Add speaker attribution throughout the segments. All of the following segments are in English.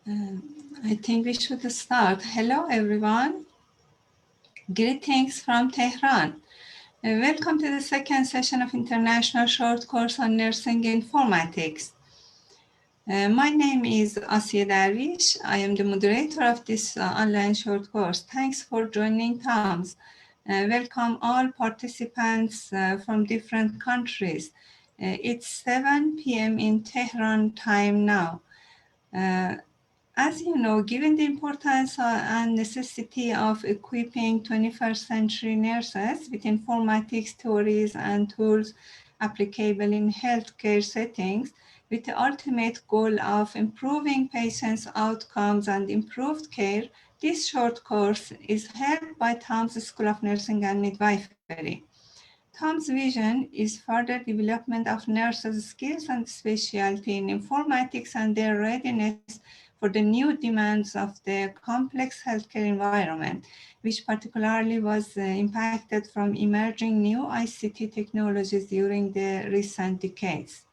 Speaker 1: I think we should start. Hello, everyone. Greetings from Tehran. Welcome to the second session of International Short Course on Nursing Informatics. My name is Asiye Darwish. I am the moderator of this online short course. Thanks for joining TAMS. Welcome all participants from different countries. It's 7 p.m. in Tehran time now. As you know, given the importance and necessity of equipping 21st century nurses with informatics theories and tools applicable in healthcare settings, with the ultimate goal of improving patients' outcomes and improved care, this short course is held by TAMS School of Nursing and Midwifery. TAMS vision is further development of nurses' skills and specialty in informatics and their readiness for the new demands of the complex healthcare environment, which particularly was impacted from emerging new ICT technologies during the recent decades.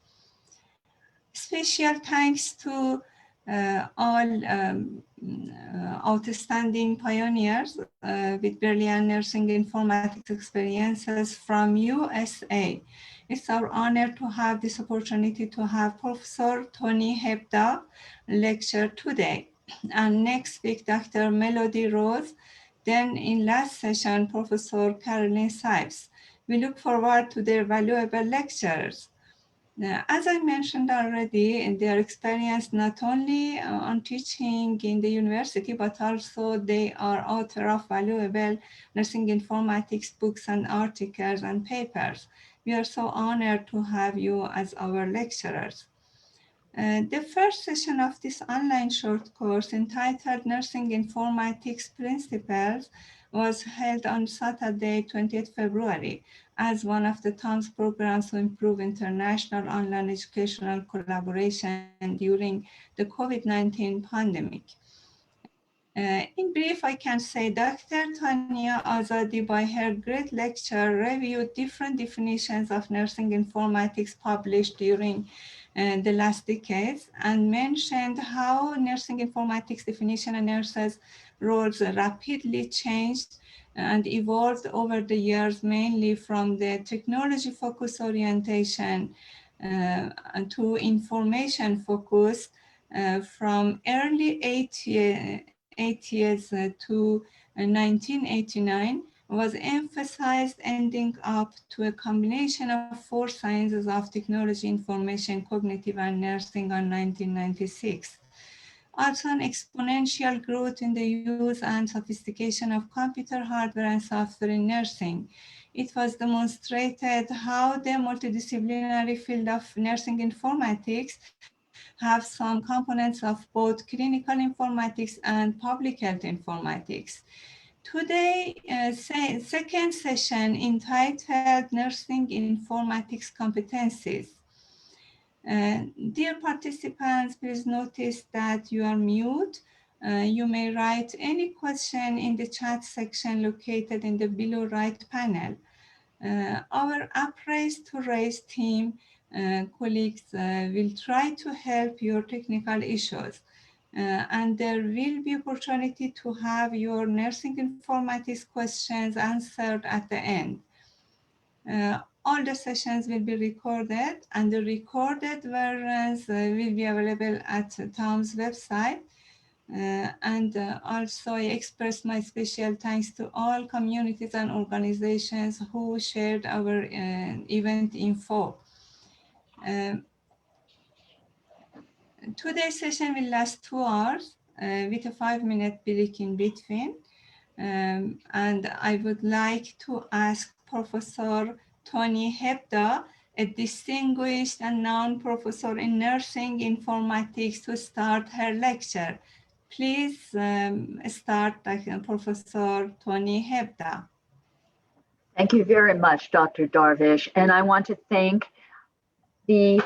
Speaker 1: Special thanks to all outstanding pioneers with brilliant nursing informatics experiences from USA. It's our honor to have this opportunity to have Professor Toni Hebda lecture today. And next week, Dr. Melody Rose. Then in last session, Professor Caroline Sipes. We look forward to their valuable lectures. As I mentioned already, they are experienced not only on teaching in the university, but also they are author of valuable nursing informatics books and articles and papers. We are so honored to have you as our lecturers. The first session of this online short course entitled Nursing Informatics Principles was held on Saturday, 20th February, as one of the TAMS programs to improve international online educational collaboration during the COVID-19 pandemic. In brief, I can say Dr. Tania Azadi, by her great lecture, reviewed different definitions of nursing informatics published during the last decades and mentioned how nursing informatics definition and nurses' roles rapidly changed and evolved over the years, mainly from the technology focus orientation to information focus from early 80s to 1989 was emphasized, ending up to a combination of 4 sciences of technology, information, cognitive, and nursing on 1996. Also, an exponential growth in the use and sophistication of computer hardware and software in nursing. It was demonstrated how the multidisciplinary field of nursing informatics have some components of both clinical informatics and public health informatics. Today, second session entitled Nursing Informatics Competencies. Dear participants, please notice that you are mute. You may write any question in the chat section located in the below right panel. Our Appraise to Raise team colleagues will try to help your technical issues. And there will be opportunity to have your nursing informatics questions answered at the end. All the sessions will be recorded, and the recorded versions will be available at TAMS website. Also, I express my special thanks to all communities and organizations who shared our event info. Today's session will last 2 hours with a 5-minute break in between. And I would like to ask Professor Toni Hebda, a distinguished and known professor in nursing informatics, to start her lecture. Please start, Professor Toni Hebda.
Speaker 2: Thank you very much, Dr. Darwish. And I want to thank the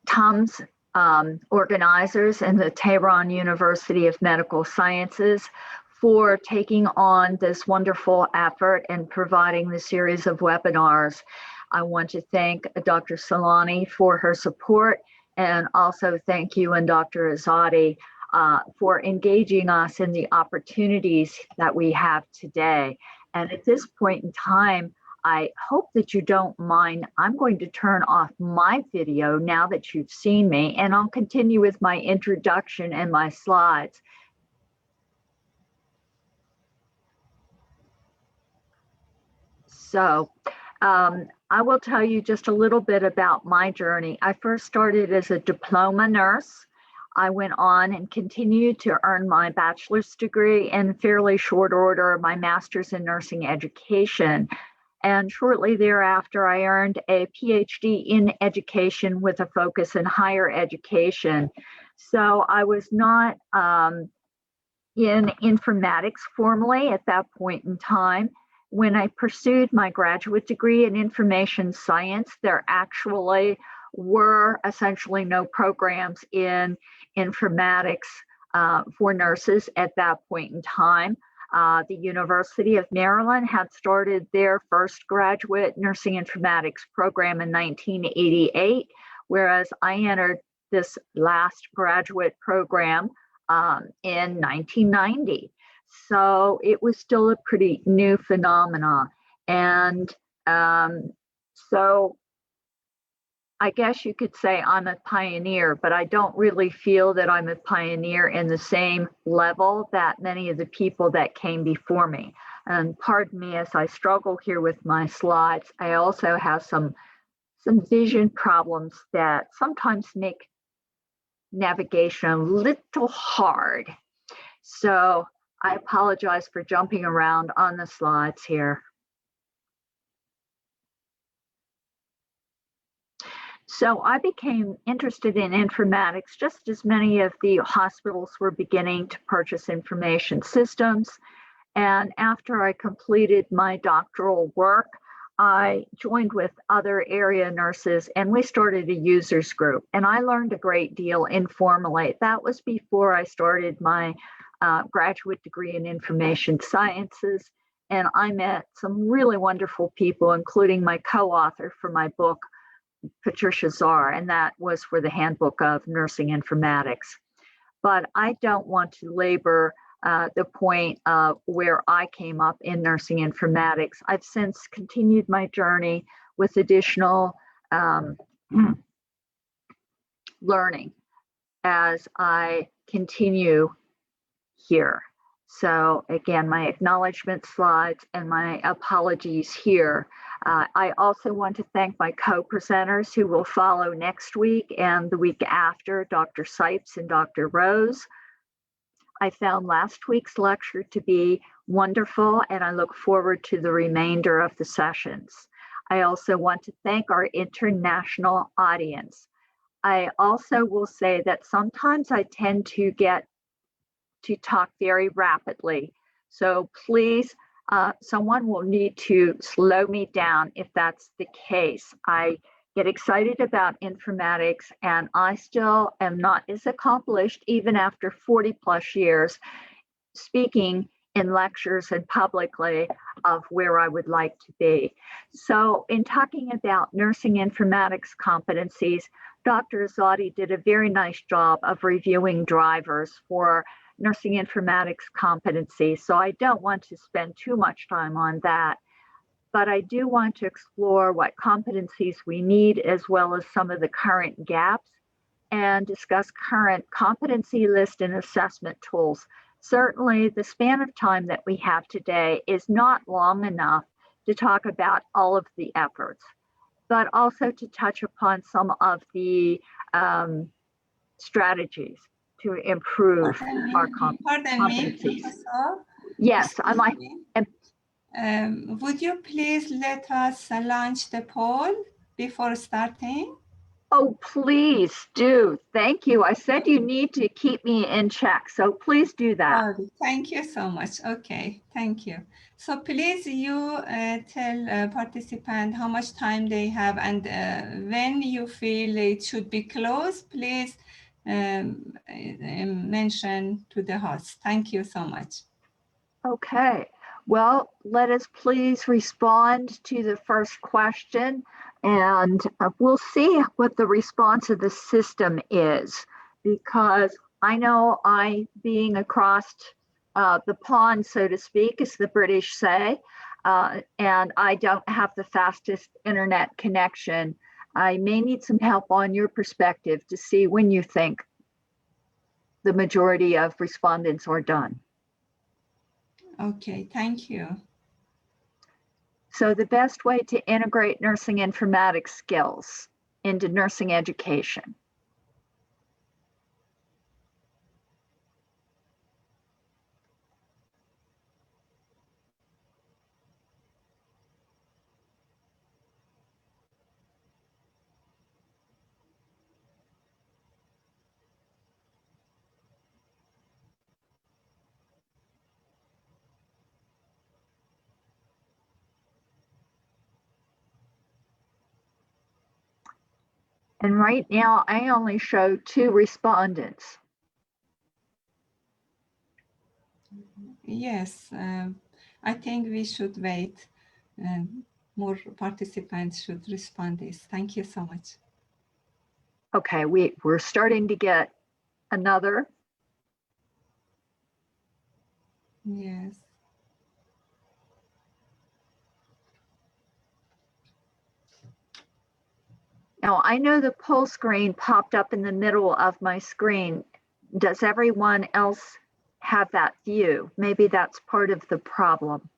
Speaker 2: TAMS organizers and the Tehran University of Medical Sciences for taking on this wonderful effort and providing the series of webinars. I want to thank Dr. Solani for her support And also thank you and Dr. Azadi for engaging us in the opportunities that we have today. And at this point in time, I hope that you don't mind. I'm going to turn off my video now that you've seen me, and I'll continue with my introduction and my slides. So I will tell you just a little bit about my journey. I first started as a diploma nurse. I went on and continued to earn my bachelor's degree in fairly short order, my master's in nursing education. And shortly thereafter, I earned a PhD in education with a focus in higher education. So I was not in informatics formally at that point in time. When I pursued my graduate degree in information science, there actually were essentially no programs in informatics for nurses at that point in time. The University of Maryland had started their first graduate nursing informatics program in 1988, whereas I entered this last graduate program in 1990. So it was still a pretty new phenomenon. And so I guess you could say I'm a pioneer, but I don't really feel that I'm a pioneer in the same level that many of the people that came before me. And pardon me as I struggle here with my slides. I also have some vision problems that sometimes make navigation a little hard. So I apologize for jumping around on the slides here. So I became interested in informatics just as many of the hospitals were beginning to purchase information systems. And after I completed my doctoral work, I joined with other area nurses and we started a users group. And I learned a great deal informally. That was before I started my graduate degree in information sciences. And I met some really wonderful people, including my co-author for my book, Patricia Czar, and that was for the Handbook of Nursing Informatics. But I don't want to labor the point of where I came up in nursing informatics. I've since continued my journey with additional learning as I continue here. So again, my acknowledgement slides and my apologies here. I also want to thank my co-presenters who will follow next week and the week after, Dr. Sipes and Dr. Rose. I found last week's lecture to be wonderful, and I look forward to the remainder of the sessions. I also want to thank our international audience. I also will say that sometimes I tend to get to talk very rapidly. So please, someone will need to slow me down if that's the case. I get excited about informatics and I still am not as accomplished even after 40 plus years speaking in lectures and publicly of where I would like to be. So in talking about nursing informatics competencies, Dr. Azadi did a very nice job of reviewing drivers for nursing informatics competencies. So I don't want to spend too much time on that, but I do want to explore what competencies we need as well as some of the current gaps and discuss current competency list and assessment tools. Certainly the span of time that we have today is not long enough to talk about all of the efforts, but also to touch upon some of the strategies to improve our competencies. Yes, I might.
Speaker 1: Would you please let us launch the poll before starting?
Speaker 2: Oh, please do. Thank you. I said you need to keep me in check, so please do that.
Speaker 1: Oh, thank you so much. Okay, thank you. So please you tell participant how much time they have, and when you feel it should be closed, please mention to the host. Thank you so much.
Speaker 2: Okay. Well, let us please respond to the first question. And we'll see what the response of the system is, because I know being across the pond, so to speak, as the British say, and I don't have the fastest internet connection. I may need some help on your perspective to see when you think the majority of respondents are done.
Speaker 1: Okay, thank you.
Speaker 2: So the best way to integrate nursing informatics skills into nursing education. And right now, I only show 2 respondents.
Speaker 1: Yes, I think we should wait. More participants should respond this. Thank you so much.
Speaker 2: Okay, we're starting to get another.
Speaker 1: Yes.
Speaker 2: Now, I know the poll screen popped up in the middle of my screen. Does everyone else have that view? Maybe that's part of the problem.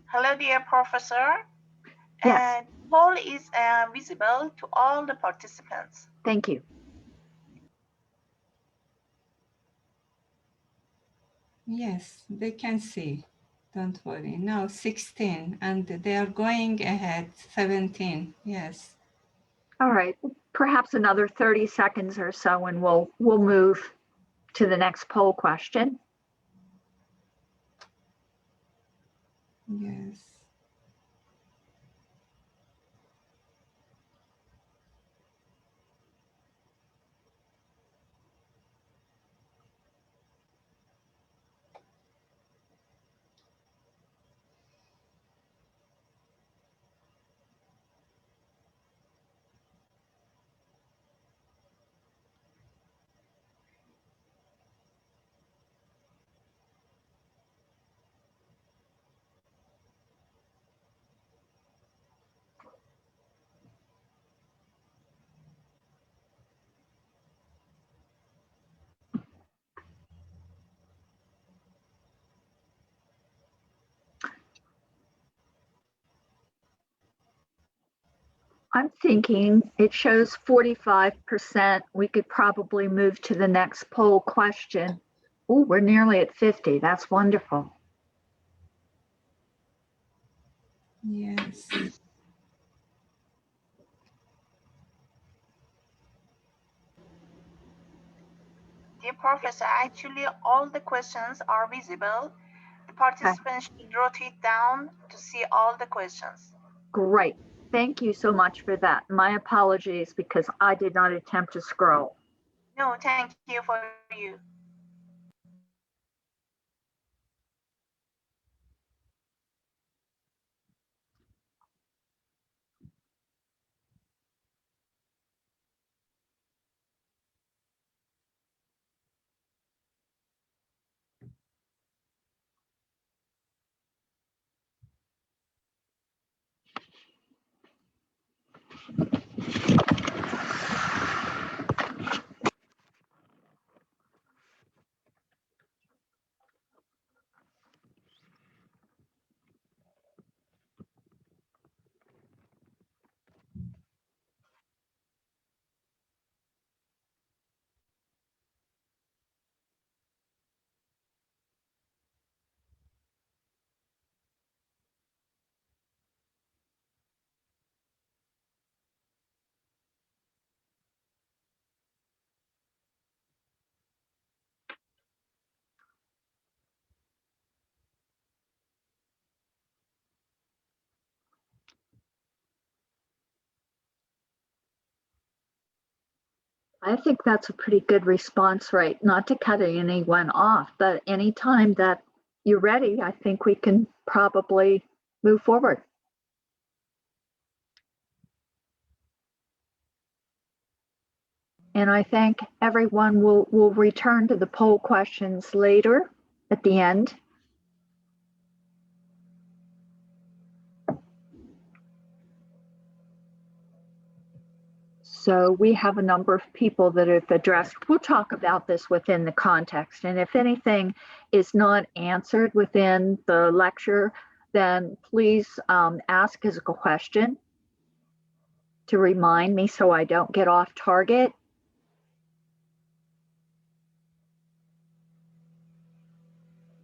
Speaker 3: Hello, dear professor.
Speaker 2: Yes.
Speaker 3: Poll is visible to all the participants.
Speaker 2: Thank you.
Speaker 1: Yes, they can see. Don't worry. Now 16, and they are going ahead. 17. Yes.
Speaker 2: All right. Perhaps another 30 seconds or so, and we'll move to the next poll question.
Speaker 1: Yes.
Speaker 2: I'm thinking it shows 45%. We could probably move to the next poll question. Oh, we're nearly at 50. That's wonderful.
Speaker 1: Yes.
Speaker 3: Dear professor, actually all the questions are visible. The participants should rotate down to see all the questions.
Speaker 2: Great. Thank you so much for that. My apologies because I did not attempt to scroll.
Speaker 3: No, thank you for you.
Speaker 2: I think that's a pretty good response rate, not to cut anyone off, but anytime that you're ready, I think we can probably move forward. And I think everyone will return to the poll questions later at the end. So we have a number of people that have addressed. We'll talk about this within the context. And if anything is not answered within the lecture, then please ask as a question to remind me so I don't get off target.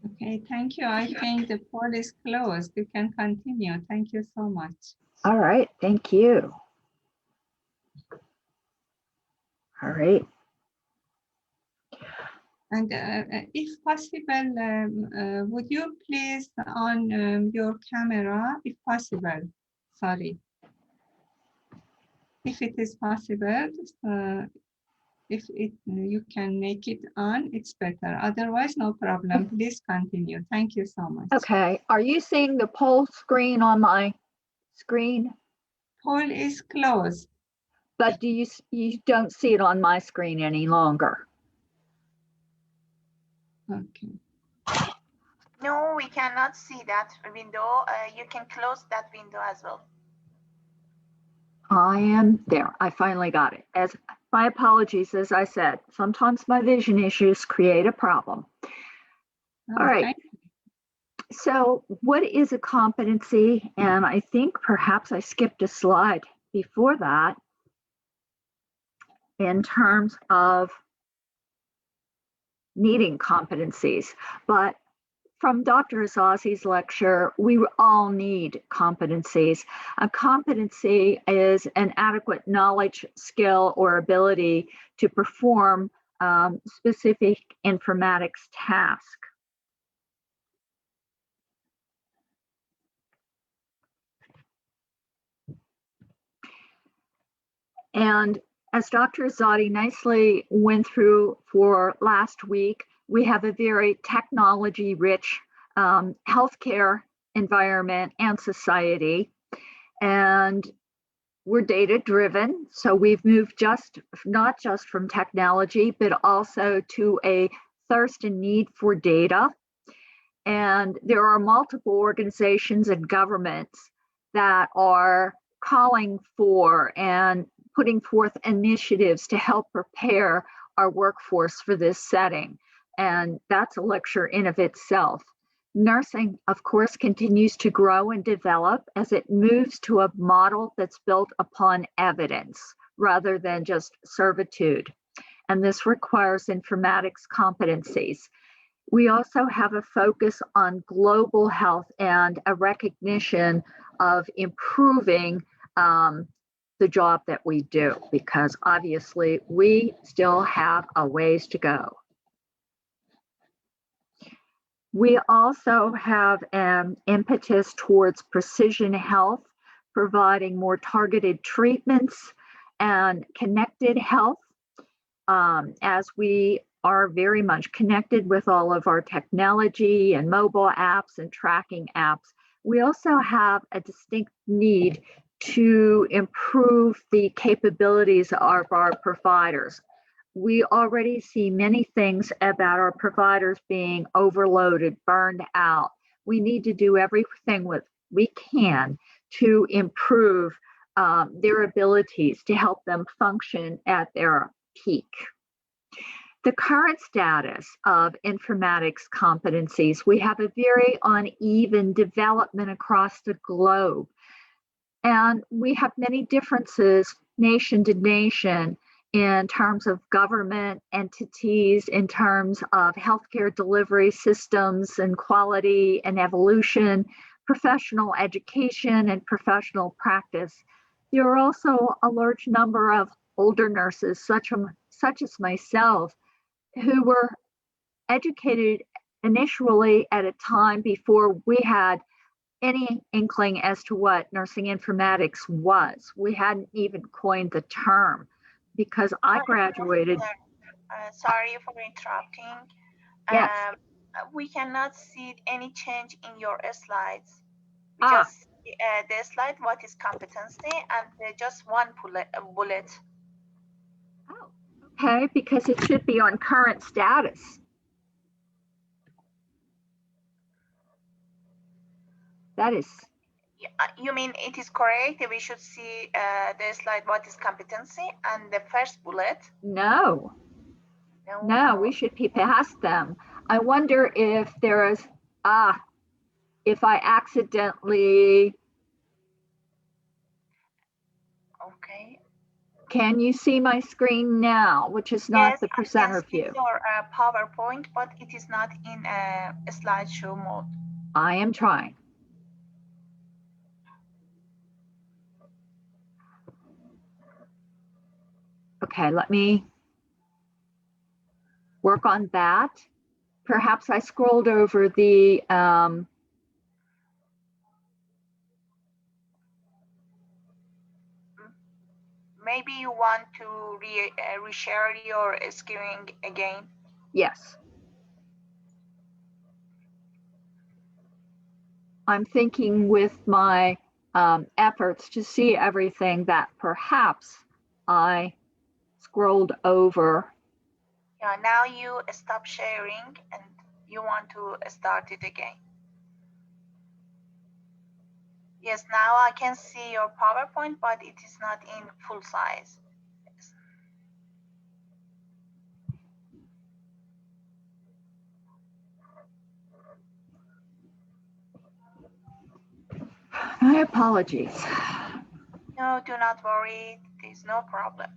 Speaker 1: Okay, thank you. I think the poll is closed. You can continue. Thank you so much.
Speaker 2: All right, thank you. All right.
Speaker 1: And if possible, would you please on your camera, if possible? Sorry. If it is possible, if you can make it on, it's better. Otherwise, no problem. Please continue. Thank you so much.
Speaker 2: Okay. Are you seeing the poll screen on my screen?
Speaker 1: Poll is closed.
Speaker 2: But do you don't see it on my screen any longer?
Speaker 1: Okay.
Speaker 3: No, we cannot see that window. You can close that window as well.
Speaker 2: I am there. I finally got it. My apologies, as I said, sometimes my vision issues create a problem. All right. So what is a competency? And I think perhaps I skipped a slide before that in terms of needing competencies. But from Dr. Azazi's lecture, we all need competencies. A competency is an adequate knowledge, skill, or ability to perform specific informatics task. And as Dr. Azadi nicely went through for last week, we have a very technology-rich healthcare environment and society, and we're data-driven. So we've moved not just from technology, but also to a thirst and need for data. And there are multiple organizations and governments that are calling for and putting forth initiatives to help prepare our workforce for this setting. And that's a lecture in of itself. Nursing, of course, continues to grow and develop as it moves to a model that's built upon evidence rather than just servitude. And this requires informatics competencies. We also have a focus on global health and a recognition of improving the job that we do, because obviously we still have a ways to go. We also have an impetus towards precision health, providing more targeted treatments and connected health, as we are very much connected with all of our technology and mobile apps and tracking apps. We also have a distinct need to improve the capabilities of our providers. We already see many things about our providers being overloaded, burned out. We need to do everything we can to improve their abilities to help them function at their peak. The current status of informatics competencies, we have a very uneven development across the globe. And we have many differences nation to nation in terms of government entities, in terms of healthcare delivery systems and quality and evolution, professional education and professional practice. There are also a large number of older nurses, such as myself, who were educated initially at a time before we had any inkling as to what nursing informatics was. We hadn't even coined the term because I graduated.
Speaker 3: Sorry for interrupting.
Speaker 2: Yes.
Speaker 3: We cannot see any change in your slides. We
Speaker 2: Ah.
Speaker 3: just see, the slide, what is competency, and just one bullet.
Speaker 2: Oh, okay, because it should be on current status. That is.
Speaker 3: You mean it is correct? We should see the slide, what is competency, and the first bullet?
Speaker 2: No. No, we should be past them. I wonder if there is, if I accidentally.
Speaker 3: Okay.
Speaker 2: Can you see my screen now, which is not
Speaker 3: yes,
Speaker 2: the presenter view?
Speaker 3: Yes, your PowerPoint, but it is not in a slideshow mode.
Speaker 2: I am trying. Okay, let me work on that. Perhaps I scrolled over the
Speaker 3: maybe you want to reshare your screen again?
Speaker 2: Yes. I'm thinking with my efforts to see everything that perhaps I scrolled over.
Speaker 3: Yeah, now you stop sharing and you want to start it again. Yes, now I can see your PowerPoint, but it is not in full size. Yes.
Speaker 2: My apologies.
Speaker 3: No, do not worry. There's no problem.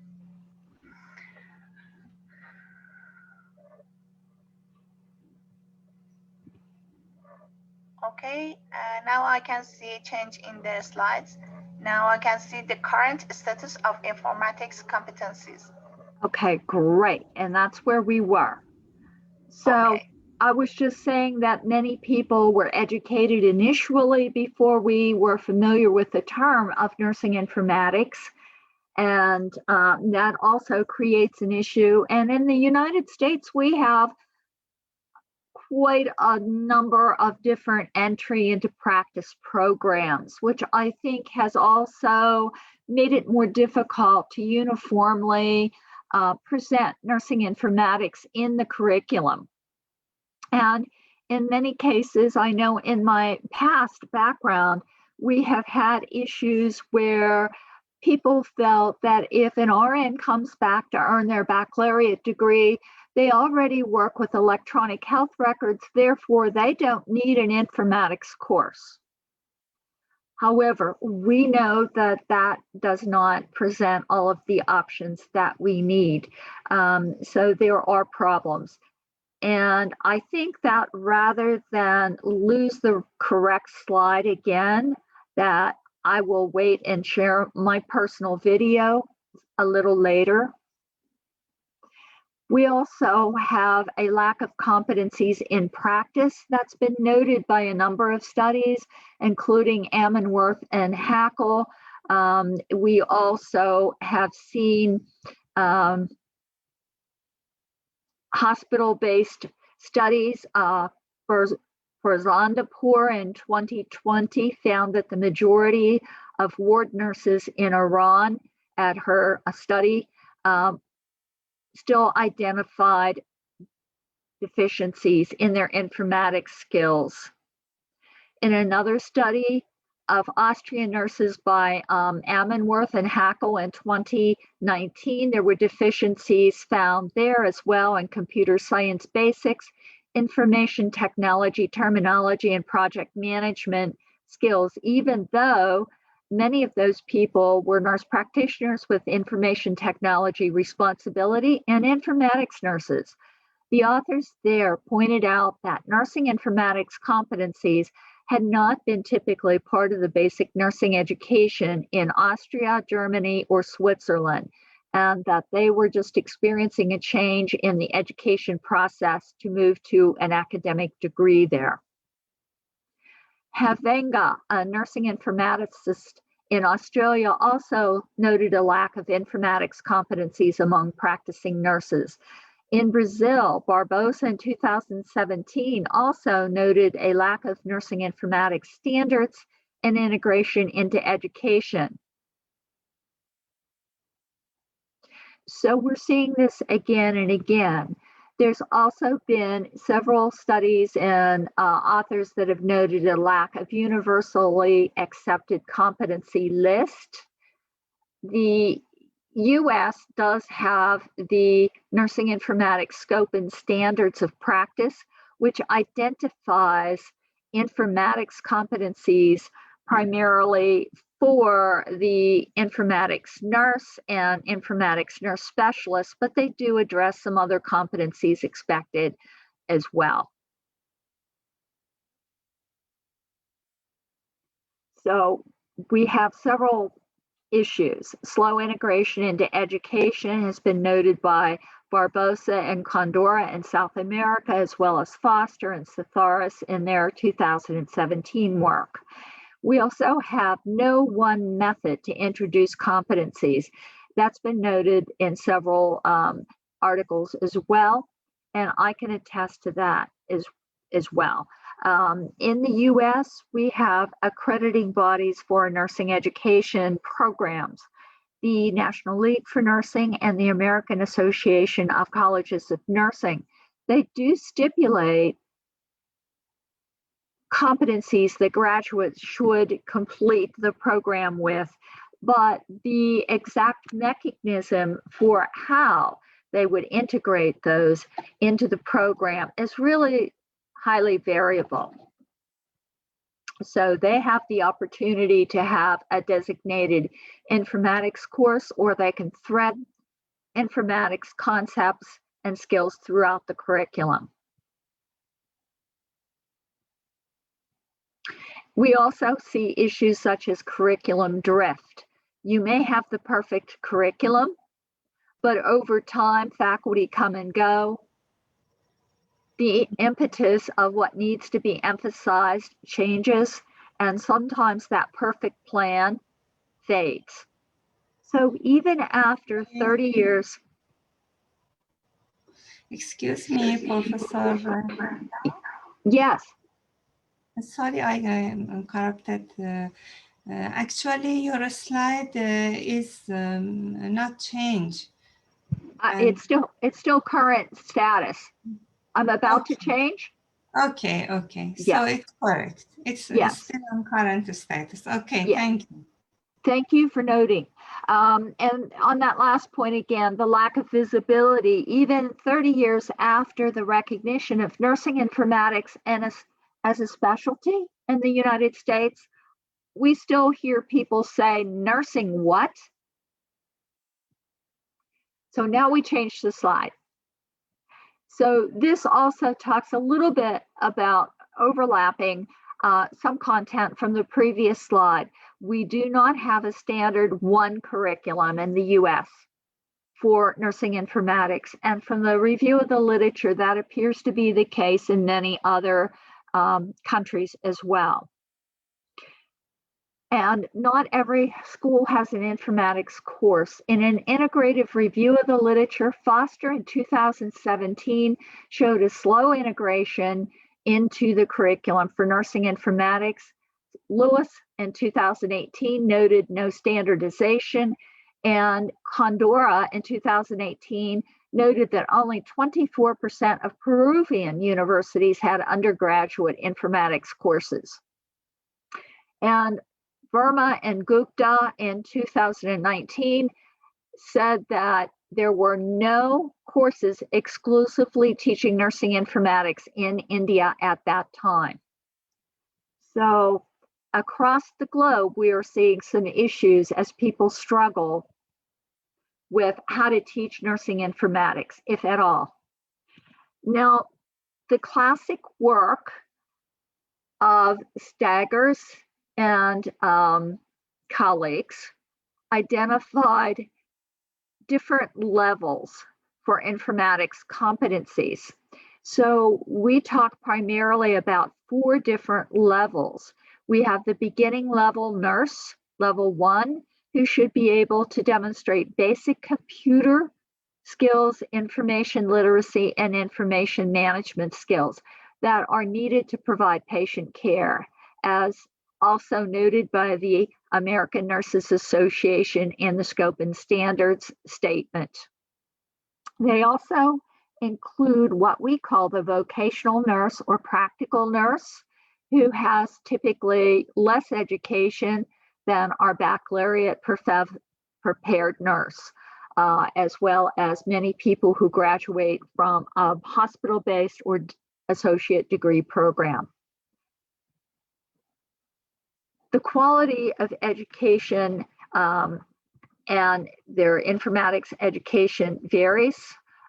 Speaker 3: Okay, now I can see change in the slides. Now I can see the current status of informatics competencies.
Speaker 2: Okay, great. And that's where we were. So
Speaker 3: okay.
Speaker 2: I was just saying that many people were educated initially before we were familiar with the term of nursing informatics. And that also creates an issue. And in the United States, we have quite a number of different entry into practice programs, which I think has also made it more difficult to uniformly present nursing informatics in the curriculum. And in many cases, I know in my past background, we have had issues where people felt that if an RN comes back to earn their baccalaureate degree, they already work with electronic health records, therefore they don't need an informatics course. However, we know that that does not present all of the options that we need. So there are problems. And I think that rather than lose the correct slide again, that I will wait and share my personal video a little later. We also have a lack of competencies in practice that's been noted by a number of studies, including Amenworth and Hackle. We also have seen hospital-based studies. Zandapur in 2020 found that the majority of ward nurses in Iran at her study still identified deficiencies in their informatics skills. In another study of Austrian nurses by Amenworth and Hackle in 2019, there were deficiencies found there as well in computer science basics, information technology, terminology, and project management skills, even though many of those people were nurse practitioners with information technology responsibility and informatics nurses. The authors there pointed out that nursing informatics competencies had not been typically part of the basic nursing education in Austria, Germany, or Switzerland, and that they were just experiencing a change in the education process to move to an academic degree there. Havenga, a nursing informaticist in Australia, also noted a lack of informatics competencies among practicing nurses. In Brazil, Barbosa in 2017 also noted a lack of nursing informatics standards and integration into education. So we're seeing this again and again. There's also been several studies and authors that have noted a lack of universally accepted competency list. The US does have the Nursing Informatics Scope and Standards of Practice, which identifies informatics competencies primarily for the informatics nurse and informatics nurse specialist, but they do address some other competencies expected as well. So we have several issues. Slow integration into education has been noted by Barbosa and Condora in South America, as well as Foster and Satharis in their 2017 work. We also have no one method to introduce competencies. That's been noted in several articles as well, and I can attest to that as well. In the US, we have accrediting bodies for nursing education programs, the National League for Nursing and the American Association of Colleges of Nursing. They do stipulate competencies that graduates should complete the program with, but the exact mechanism for how they would integrate those into the program is really highly variable. So they have the opportunity to have a designated informatics course, or they can thread informatics concepts and skills throughout the curriculum. We also see issues such as curriculum drift. You may have the perfect curriculum, but over time, faculty come and go. The impetus of what needs to be emphasized changes, and sometimes that perfect plan fades. So even after 30 years.
Speaker 1: Excuse me, Professor.
Speaker 2: Yes.
Speaker 1: Sorry, I corrupted. Actually, your slide is not changed.
Speaker 2: It's still current status. I'm about to change.
Speaker 1: Okay.
Speaker 2: Yes.
Speaker 1: So it's correct. It's still on current status. Okay,
Speaker 2: yes.
Speaker 1: Thank you.
Speaker 2: Thank you for noting. And on that last point again, the lack of visibility, even 30 years after the recognition of nursing informatics and as a specialty in the United States, we still hear people say, nursing what? So now we change the slide. So this also talks a little bit about overlapping some content from the previous slide. We do not have a standard one curriculum in the US for nursing informatics. And from the review of the literature, that appears to be the case in many other countries as well. And not every school has an informatics course. In an integrative review of the literature, Foster in 2017 showed a slow integration into the curriculum for nursing informatics. Lewis in 2018 noted no standardization, and Condora in 2018 noted that only 24% of Peruvian universities had undergraduate informatics courses. And Verma and Gupta in 2019 said that there were no courses exclusively teaching nursing informatics in India at that time. So across the globe, we are seeing some issues as people struggle with how to teach nursing informatics, if at all. Now, the classic work of Staggers and colleagues identified different levels for informatics competencies. So we talk primarily about 4 different levels. We have the beginning level nurse, level 1, who should be able to demonstrate basic computer skills, information literacy, and information management skills that are needed to provide patient care, as also noted by the American Nurses Association in the Scope and Standards Statement. They also include what we call the vocational nurse or practical nurse, who has typically less education than our baccalaureate prepared nurse, as well as many people who graduate from a hospital-based or associate degree program. The quality of education and their informatics education varies,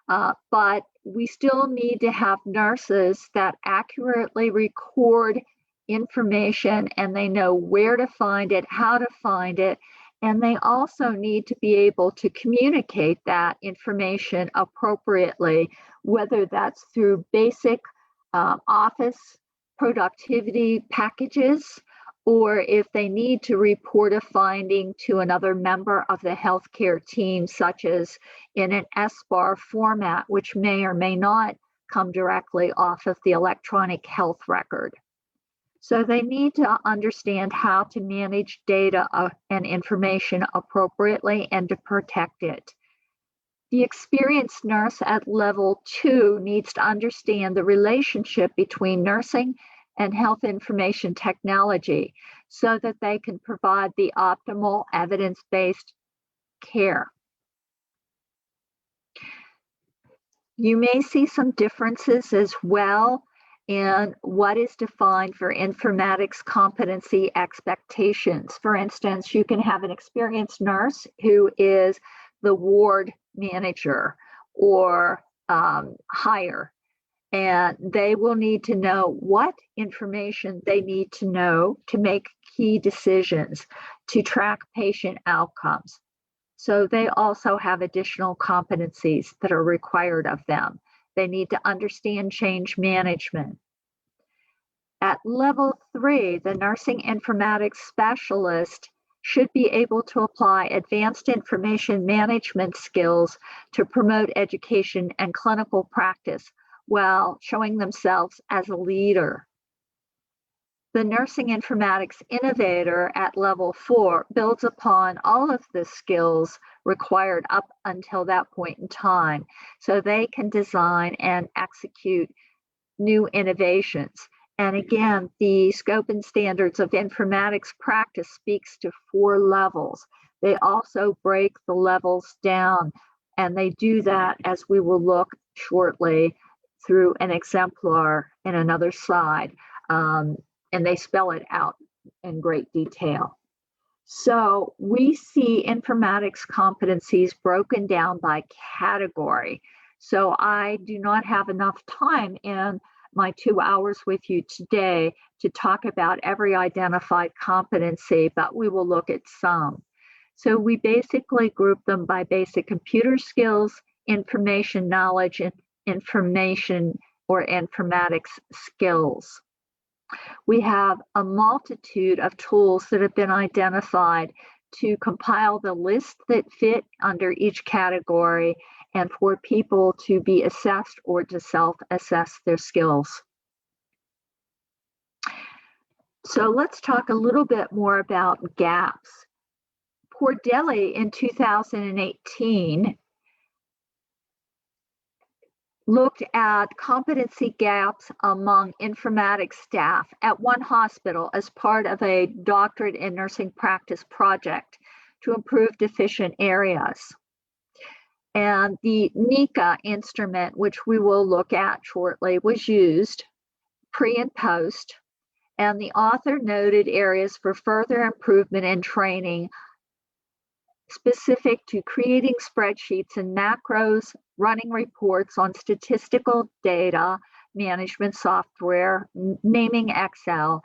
Speaker 2: but we still need to have nurses that accurately record information, and they know where to find it, how to find it, and they also need to be able to communicate that information appropriately, whether that's through basic office productivity packages, or if they need to report a finding to another member of the healthcare team, such as in an SBAR format, which may or may not come directly off of the electronic health record. So they need to understand how to manage data and information appropriately and to protect it. The experienced nurse at level 2 needs to understand the relationship between nursing and health information technology so that they can provide the optimal evidence-based care. You may see some differences as well in what is defined for informatics competency expectations. For instance, you can have an experienced nurse who is the ward manager or higher, and they will need to know what information they need to know to make key decisions, to track patient outcomes. So they also have additional competencies that are required of them. They need to understand change management. At level 3, the nursing informatics specialist should be able to apply advanced information management skills to promote education and clinical practice while showing themselves as a leader. The nursing informatics innovator at level 4 builds upon all of the skills required up until that point in time, so they can design and execute new innovations. And again, the scope and standards of informatics practice speaks to 4 levels. They also break the levels down, and they do that, as we will look shortly, through an exemplar in another slide, and they spell it out in great detail. So we see informatics competencies broken down by category. So I do not have enough time in my 2 hours with you today to talk about every identified competency, but we will look at some. So we basically group them by basic computer skills, information knowledge, and information or informatics skills. We have a multitude of tools that have been identified to compile the list that fit under each category and for people to be assessed or to self-assess their skills. So let's talk a little bit more about gaps. Pordelli in 2018 looked at competency gaps among informatics staff at one hospital as part of a doctorate in nursing practice project to improve deficient areas. And the NICA instrument, which we will look at shortly, was used pre and post, and the author noted areas for further improvement and training specific to creating spreadsheets and macros, running reports on statistical data, management software, naming Excel,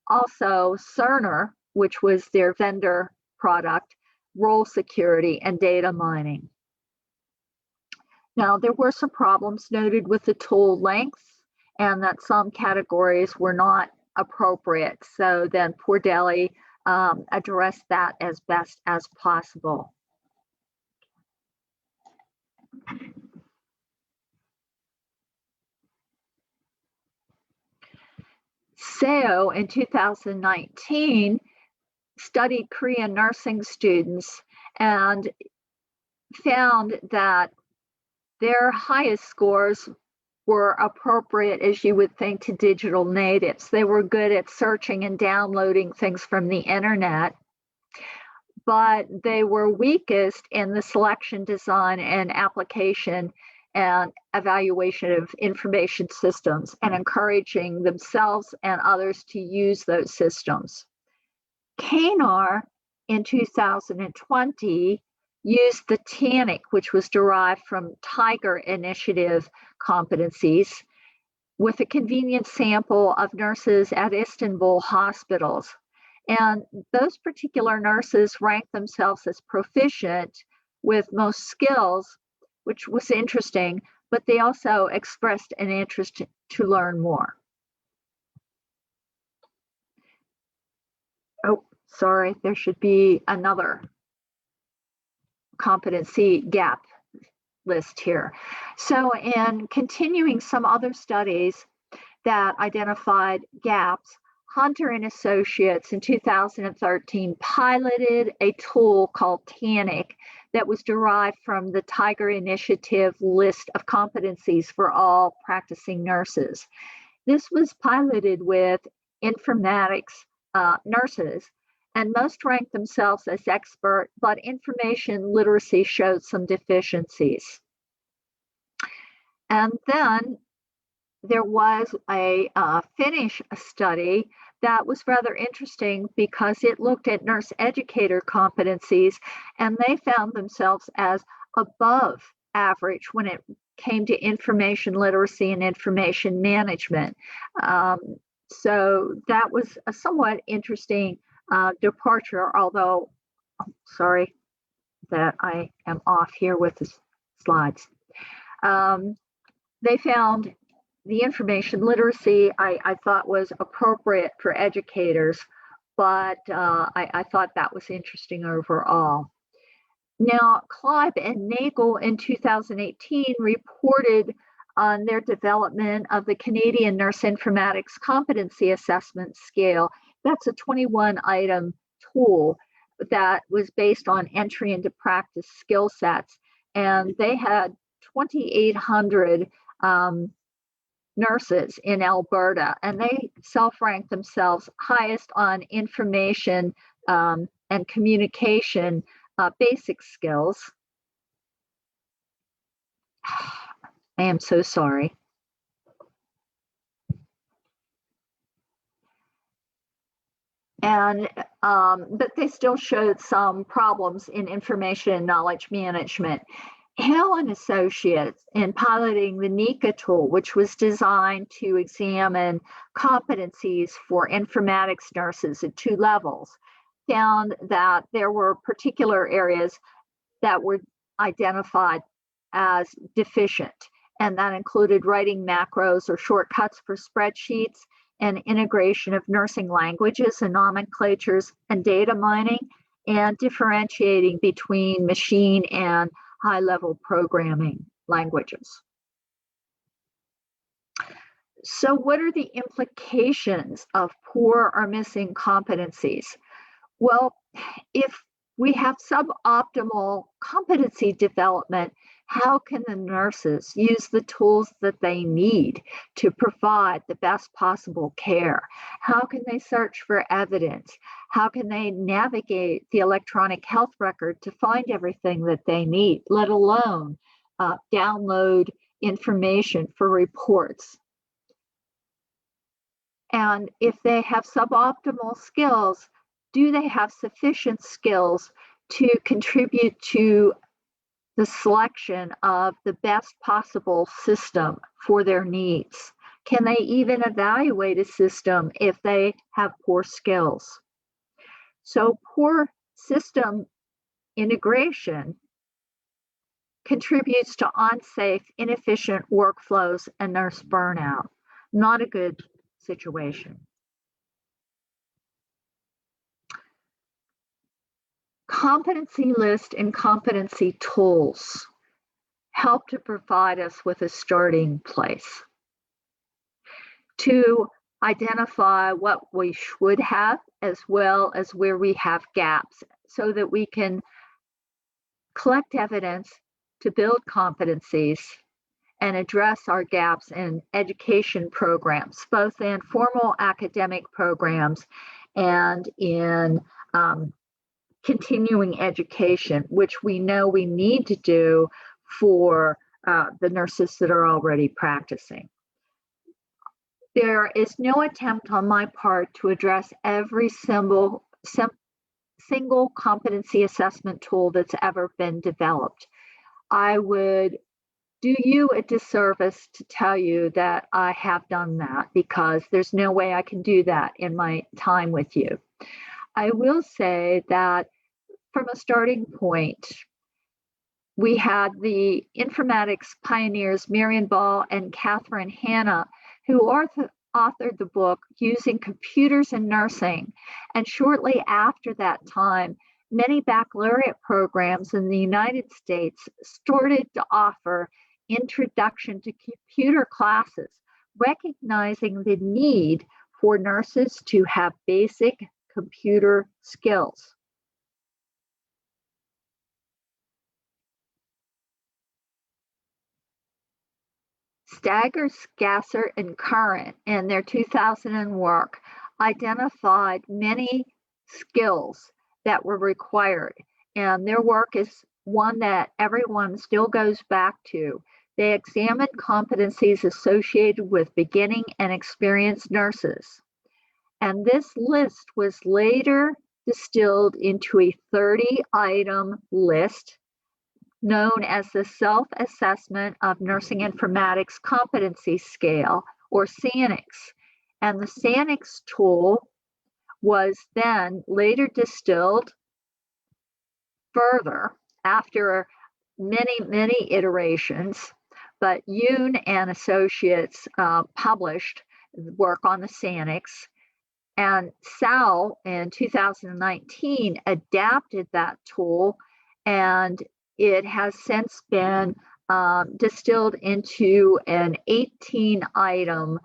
Speaker 2: also Cerner, which was their vendor product, role security, and data mining. Now, there were some problems noted with the tool length and that some categories were not appropriate. So then Pordelli addressed that as best as possible. SEO in 2019 studied Korean nursing students and found that their highest scores were appropriate, as you would think, to digital natives. They were good at searching and downloading things from the internet, but they were weakest in the selection, design, and application and evaluation of information systems and encouraging themselves and others to use those systems. CANAR in 2020 used the TANIC, which was derived from Tiger Initiative competencies, with a convenient sample of nurses at Istanbul hospitals. And those particular nurses ranked themselves as proficient with most skills, which was interesting, but they also expressed an interest to learn more. Oh, sorry, there should be another competency gap list here. So in continuing some other studies that identified gaps, Hunter and Associates in 2013 piloted a tool called TANIC that was derived from the Tiger Initiative list of competencies for all practicing nurses. This was piloted with informatics nurses, and most ranked themselves as expert, but information literacy showed some deficiencies. And then there was a Finnish study that was rather interesting because it looked at nurse educator competencies, and they found themselves as above average when it came to information literacy and information management. So that was a somewhat interesting departure, although, sorry that I am off here with the slides. They found the information literacy I thought was appropriate for educators, but I thought that was interesting overall. Now, Clive and Nagel in 2018 reported on their development of the Canadian Nurse Informatics Competency Assessment Scale. That's a 21-item tool that was based on entry into practice skill sets. And they had 2,800 nurses in Alberta, and they self-ranked themselves highest on information and communication basic skills. I am so sorry. And but they still showed some problems in information and knowledge management. Hale and Associates, in piloting the NICA tool, which was designed to examine competencies for informatics nurses at 2 levels, found that there were particular areas that were identified as deficient, and that included writing macros or shortcuts for spreadsheets and integration of nursing languages and nomenclatures and data mining, and differentiating between machine and high-level programming languages. So what are the implications of poor or missing competencies? Well, if we have suboptimal competency development, how can the nurses use the tools that they need to provide the best possible care? How can they search for evidence? How can they navigate the electronic health record to find everything that they need, let alone download information for reports? And if they have suboptimal skills, do they have sufficient skills to contribute to the selection of the best possible system for their needs? Can they even evaluate a system if they have poor skills? So poor system integration contributes to unsafe, inefficient workflows and nurse burnout. Not a good situation. Competency list and competency tools. help to provide us with a starting place to identify what we should have as well as where we have gaps so that we can collect evidence to build competencies and address our gaps in education programs, both in formal academic programs and in continuing education, which we know we need to do for the nurses that are already practicing. There is no attempt on my part to address every single competency assessment tool that's ever been developed. I would do you a disservice to tell you that I have done that, because there's no way I can do that in my time with you. I will say that from a starting point, we had the informatics pioneers Marion Ball and Catherine Hanna, who authored the book Using Computers in Nursing. And shortly after that time, many baccalaureate programs in the United States started to offer introduction to computer classes, recognizing the need for nurses to have basic computer skills. Stagger, Gasser, and Curran in their 2000 work identified many skills that were required, and their work is one that everyone still goes back to. They examined competencies associated with beginning and experienced nurses, and this list was later distilled into a 30-item list known as the Self-Assessment of Nursing Informatics Competency Scale, or SANICS. And the SANICS tool was then later distilled further after many iterations, but Yoon and Associates published work on the SANICS, and Sal in 2019 adapted that tool, and it has since been distilled into an 18-item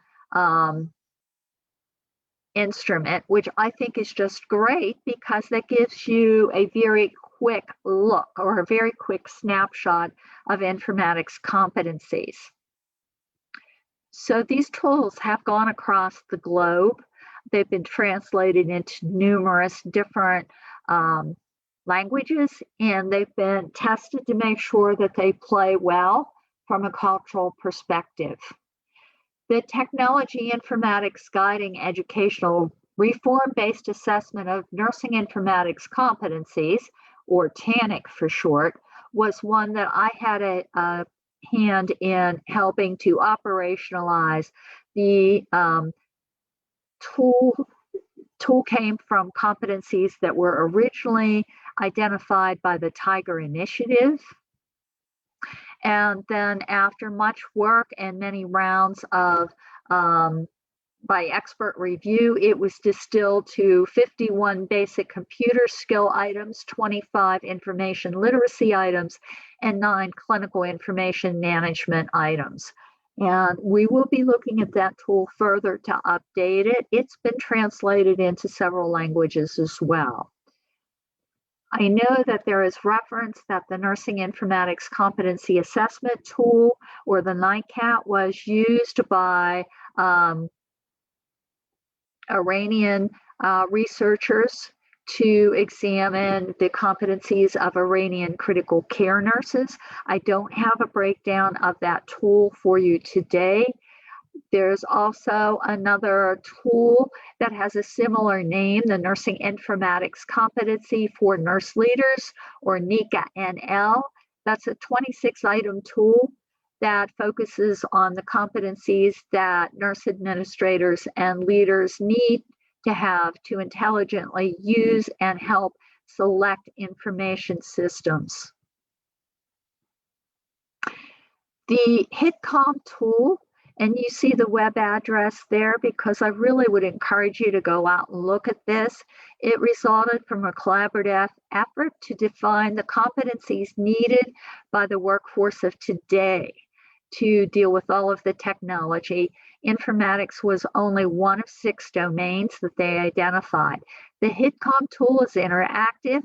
Speaker 2: instrument, which I think is just great because that gives you a very quick look or a very quick snapshot of informatics competencies. So these tools have gone across the globe. They've been translated into numerous different languages, and they've been tested to make sure that they play well from a cultural perspective. The Technology Informatics Guiding Educational Reform-Based Assessment of Nursing Informatics Competencies, or TANIC for short, was one that I had a hand in helping to operationalize. The tool came from competencies that were originally identified by the Tiger Initiative. And then after much work and many rounds of by expert review, it was distilled to 51 basic computer skill items, 25 information literacy items, and 9 clinical information management items. And we will be looking at that tool further to update it. It's been translated into several languages as well. I know that there is reference that the Nursing Informatics Competency Assessment Tool, or the NICAT, was used by Iranian researchers to examine the competencies of Iranian critical care nurses. I don't have a breakdown of that tool for you today. There's also another tool that has a similar name, the Nursing Informatics Competency for Nurse Leaders, or NICA-NL. That's a 26-item tool that focuses on the competencies that nurse administrators and leaders need to have to intelligently use and help select information systems. The HitCom tool And you see the web address there because I really would encourage you to go out and look at this. It resulted from a collaborative effort to define the competencies needed by the workforce of today to deal with all of the technology. Informatics was only one of 6 domains that they identified. The HitCom tool is interactive.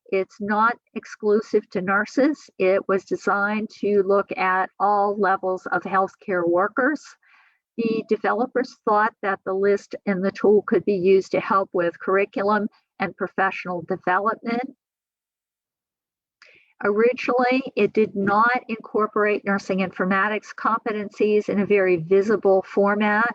Speaker 2: It's not exclusive to nurses. It was designed to look at all levels of healthcare workers. The developers thought that the list in the tool could be used to help with curriculum and professional development. Originally, it did not incorporate nursing informatics competencies in a very visible format.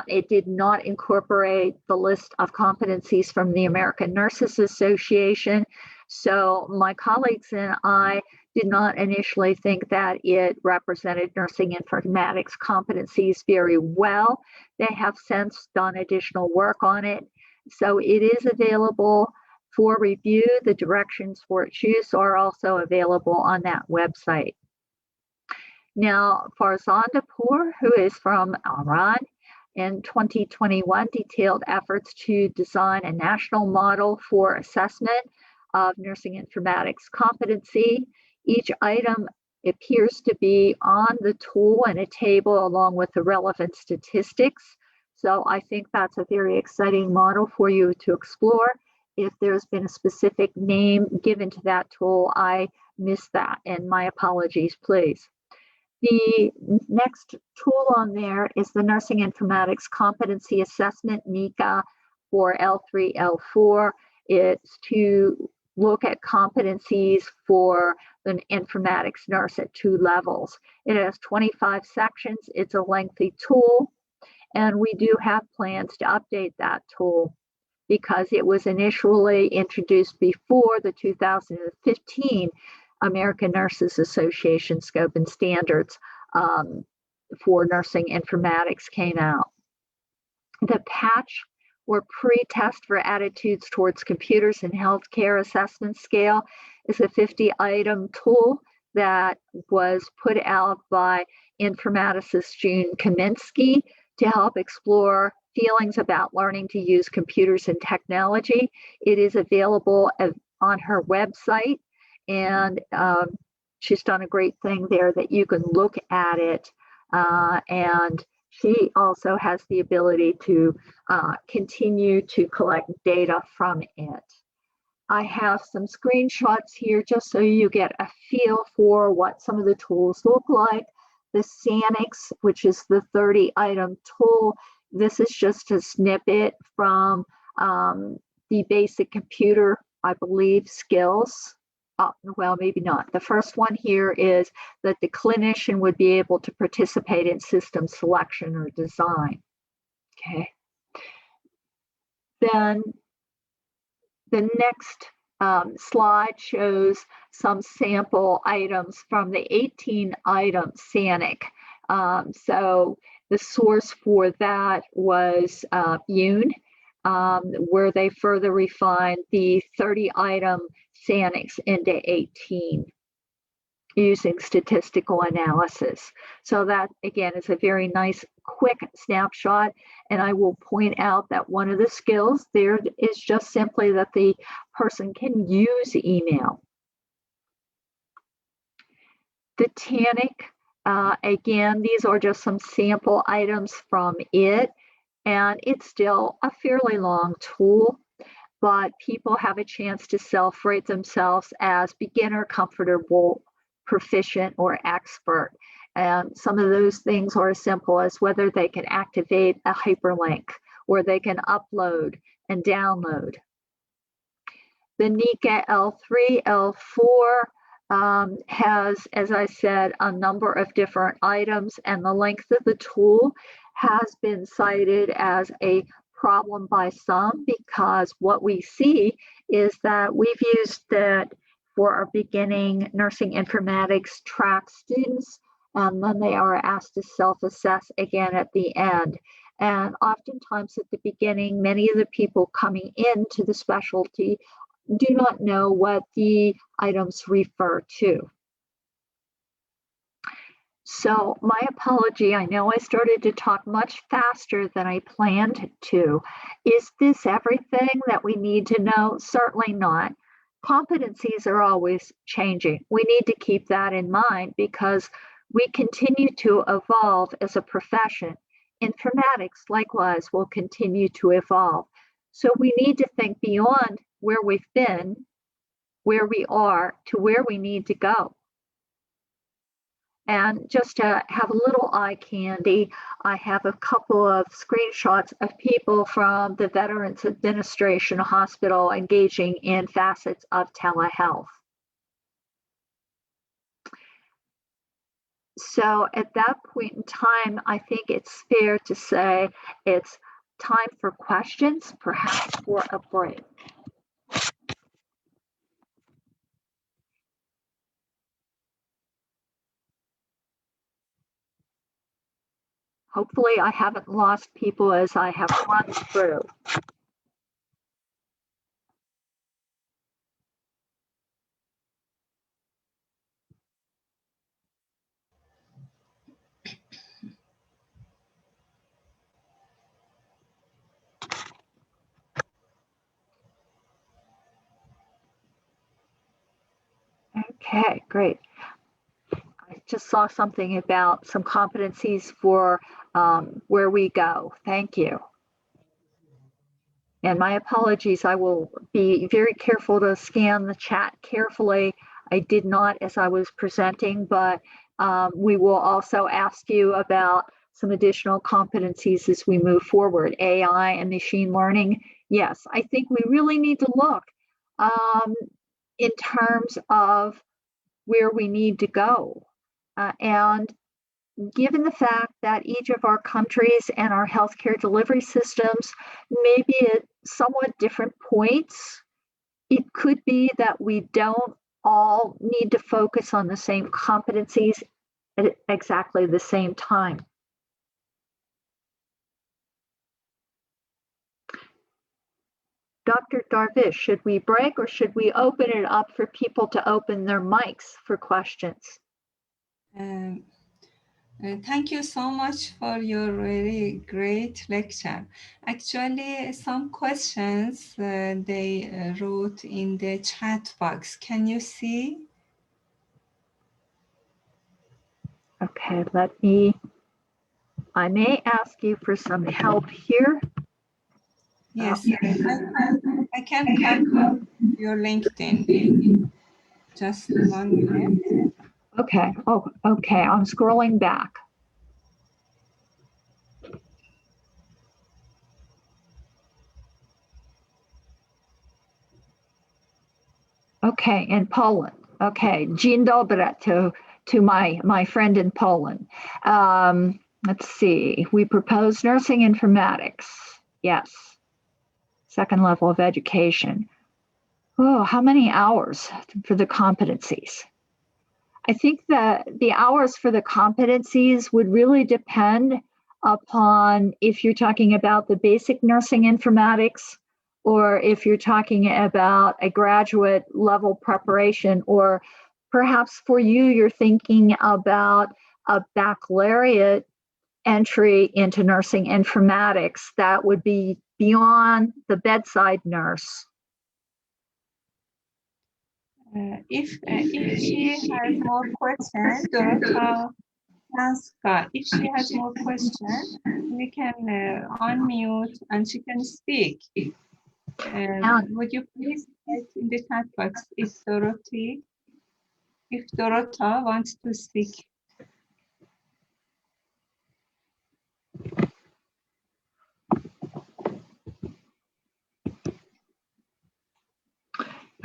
Speaker 2: It did not incorporate the list of competencies from the American Nurses Association. So my colleagues and I did not initially think that it represented nursing informatics competencies very well. They have since done additional work on it. So it is available for review. The directions for its use are also available on that website. Now, Farzandapour, who is from Iran, in 2021 detailed efforts to design a national model for assessment of nursing informatics competency. Each item appears to be on the tool in a table along with the relevant statistics. So I think that's a very exciting model for you to explore. If there's been a specific name given to that tool, I missed that, and my apologies, please. The next tool on there is the Nursing Informatics Competency Assessment, NICA, for L3, L4. It's to look at competencies for an informatics nurse at 2 levels. It has 25 sections. It's a lengthy tool, and we do have plans to update that tool because it was initially introduced before the 2015 American Nurses Association Scope and Standards for Nursing Informatics came out. The patch or pre-test for attitudes towards computers and healthcare assessment scale is a 50-item tool that was put out by informaticist June Kaminsky to help explore feelings about learning to use computers and technology. It is available on her website, and she's done a great thing there that you can look at it, and she also has the ability to continue to collect data from it. I have some screenshots here just so you get a feel for what some of the tools look like. The SANIX, which is the 30-item tool, this is just a snippet from the basic computer, I believe, skills. Well, maybe not. The first one here is that the clinician would be able to participate in system selection or design. Okay. Then the next slide shows some sample items from the 18-item SANIC. So the source for that was Yoon, where they further refined the 30-item SANICs into 18 using statistical analysis. So that, again, is a very nice quick snapshot. And I will point out that one of the skills there is just simply that the person can use email. The TANIC, again, these are just some sample items from it, and it's still a fairly long tool, but people have a chance to self-rate themselves as beginner, comfortable, proficient, or expert. And some of those things are as simple as whether they can activate a hyperlink or they can upload and download. The NICA L3, L4 has, as I said, a number of different items, and the length of the tool has been cited as a problem by some because what we see is that we've used that for our beginning nursing informatics track students, and then they are asked to self-assess again at the end. And oftentimes at the beginning, many of the people coming into the specialty do not know what the items refer to. So my apology, I know I started to talk much faster than I planned to. Is this everything that we need to know? Certainly not. Competencies are always changing. We need to keep that in mind because we continue to evolve as a profession. Informatics, likewise, will continue to evolve. So we need to think beyond where we've been, where we are, to where we need to go. And just to have a little eye candy, I have a couple of screenshots of people from the Veterans Administration Hospital engaging in facets of telehealth. So at that point in time, I think it's fair to say it's time for questions, perhaps for a break. Hopefully I haven't lost people as I have run through. Okay, great. I just saw something about some competencies for where we go. Thank you. And my apologies, I will be very careful to scan the chat carefully. I did not as I was presenting, but we will also ask you about some additional competencies as we move forward. AI and machine learning. Yes, I think we really need to look in terms of where we need to go. And given the fact that each of our countries and our healthcare delivery systems may be at somewhat different points, it could be that we don't all need to focus on the same competencies at exactly the same time. Dr. Darvish, should we break or should we open it up for people to open their mics for questions?
Speaker 1: Thank you so much for your very great lecture. Actually, some questions they wrote in the chat box. Can you see?
Speaker 2: Okay, I may ask you for some help here.
Speaker 1: Yes, I can copy your LinkedIn. Just 1 minute.
Speaker 2: Okay, okay, I'm scrolling back. Okay, in Poland. Okay, dzień dobry to my friend in Poland. Let's see, we propose nursing informatics. Yes, second level of education. Oh, how many hours for the competencies? I think that the hours for the competencies would really depend upon if you're talking about the basic nursing informatics or if you're talking about a graduate level preparation, or perhaps for you, you're thinking about a baccalaureate entry into nursing informatics that would be beyond the bedside nurse.
Speaker 1: If she has more questions, Dorota Franska, if she has more questions, we can unmute and she can speak. Would you please write in the chat box if Dorota wants to speak?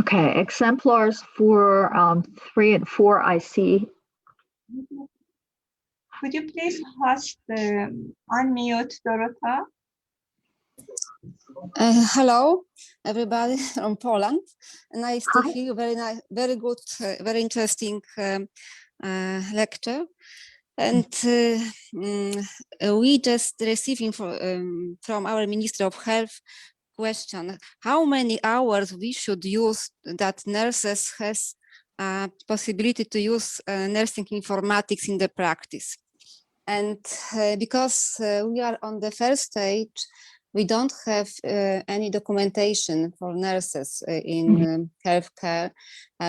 Speaker 2: Okay, exemplars for 3 and 4 I see.
Speaker 1: Could you please host unmute Dorota?
Speaker 4: Hello, everybody from Poland. Nice to hear you. Very nice, very good, very interesting lecture. And we just receiving from our Minister of Health question: how many hours we should use that nurses has possibility to use nursing informatics in the practice. And because we are on the first stage, we don't have any documentation for nurses in healthcare.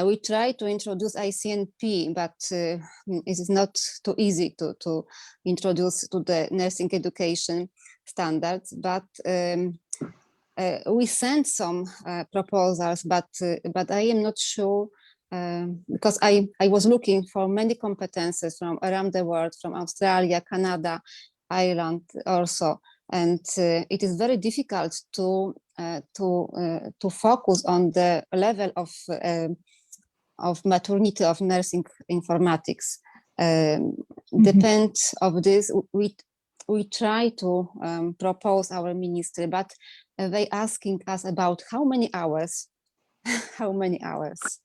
Speaker 4: We try to introduce ICNP, but it is not too easy to introduce to the nursing education standards. But we sent some proposals, but I am not sure because I was looking for many competences from around the world, from Australia, Canada, Ireland also. And it is very difficult to focus on the level of maturity of nursing informatics. Depends of this, we try to propose our ministry, but they asking us about how many hours, how many hours.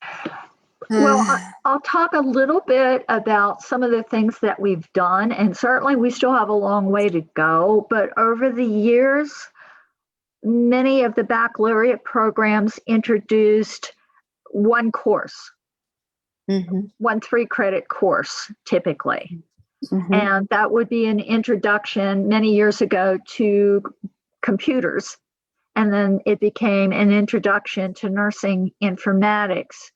Speaker 2: Well, I'll talk a little bit about some of the things that we've done, and certainly we still have a long way to go, but over the years, many of the baccalaureate programs introduced one course, one 3-credit course typically. And that would be an introduction many years ago to computers, and then it became an introduction to nursing informatics.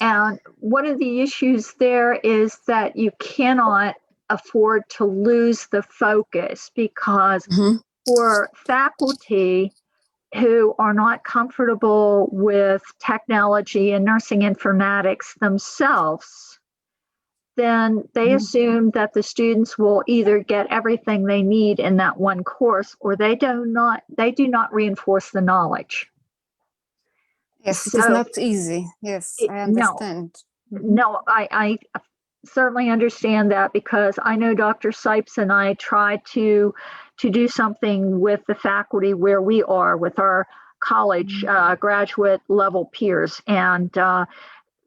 Speaker 2: And one of the issues there is that you cannot afford to lose the focus, because for faculty who are not comfortable with technology and nursing informatics themselves, then they assume that the students will either get everything they need in that one course, or they do not reinforce the knowledge.
Speaker 4: Yes, it is not easy. Yes, I understand.
Speaker 2: No, I certainly understand that, because I know Dr. Sipes and I tried to do something with the faculty where we are with our college graduate level peers, and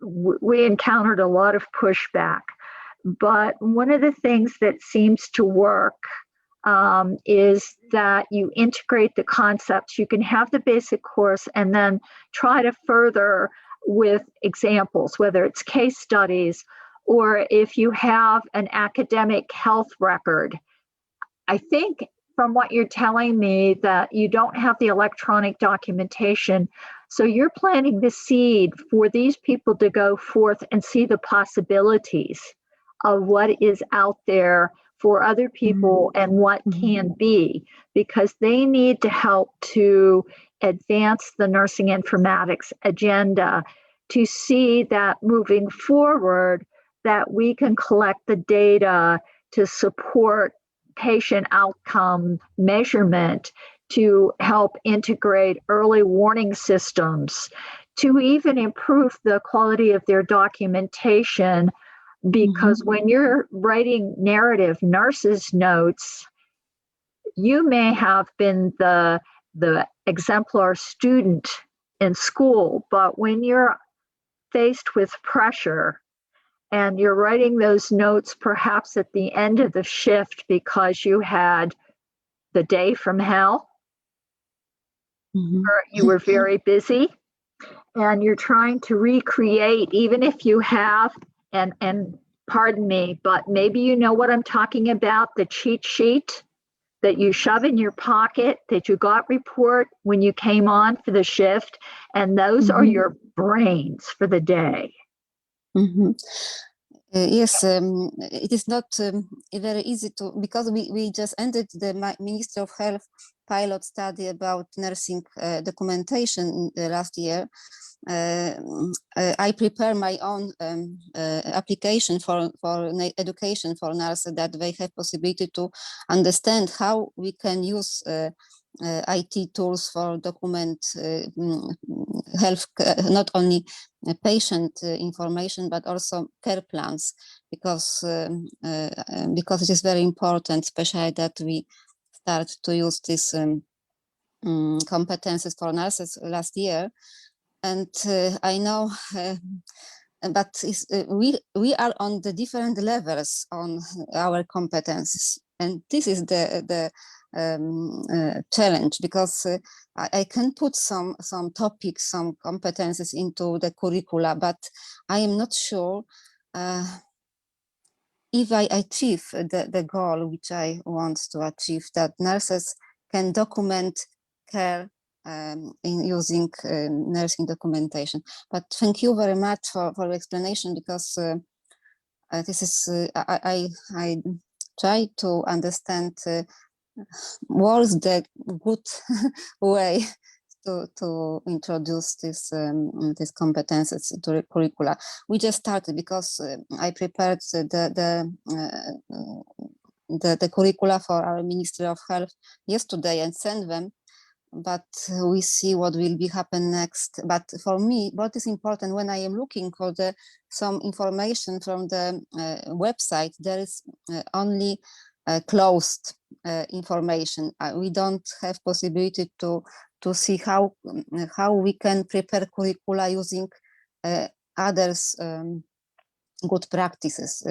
Speaker 2: we encountered a lot of pushback. But one of the things that seems to work is that you integrate the concepts. You can have the basic course and then try to further with examples, whether it's case studies or if you have an academic health record. I think from what you're telling me that you don't have the electronic documentation. So you're planting the seed for these people to go forth and see the possibilities of what is out there for other people and what can be, because they need to help to advance the nursing informatics agenda, to see that moving forward that we can collect the data to support patient outcome measurement, to help integrate early warning systems, to even improve the quality of their documentation. Because when you're writing narrative nurses notes, you may have been the exemplar student in school, but when you're faced with pressure and you're writing those notes perhaps at the end of the shift because you had the day from hell, or you were very busy, and you're trying to recreate, even if you have, and pardon me, but maybe you know what I'm talking about, the cheat sheet that you shove in your pocket that you got report when you came on for the shift, and those are your brains for the day.
Speaker 4: Yes, it is not very easy to, because we just ended the Ministry of Health pilot study about nursing documentation last year. I prepare my own application for education for nurses, that they have possibility to understand how we can use IT tools for document health, not only patient information, but also care plans, because it is very important, especially that we start to use these competencies for nurses last year. And I know, but we are on the different levels on our competencies, and this is the challenge, because I can put some topics, some competences into the curricula, but I am not sure if I achieve the goal which I want to achieve, that nurses can document care in using nursing documentation. But thank you very much for your explanation, because this is I try to understand what's the good way to introduce these competences to the curricula. We just started because I prepared the curricula for our Ministry of Health yesterday and sent them, but we see what will be happen next. But for me, what is important when I am looking for some information from the website, there is only closed information. We don't have possibility to see how we can prepare curricula using others good practices.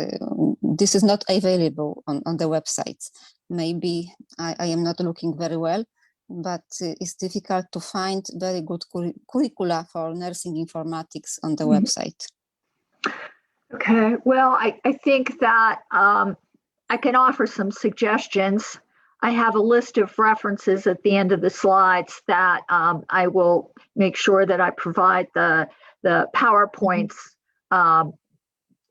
Speaker 4: This is not available on the websites. Maybe I am not looking very well, but it's difficult to find very good curricula for nursing informatics on the website.
Speaker 2: Okay, well, I think that I can offer some suggestions. I have a list of references at the end of the slides that I will make sure that I provide the PowerPoints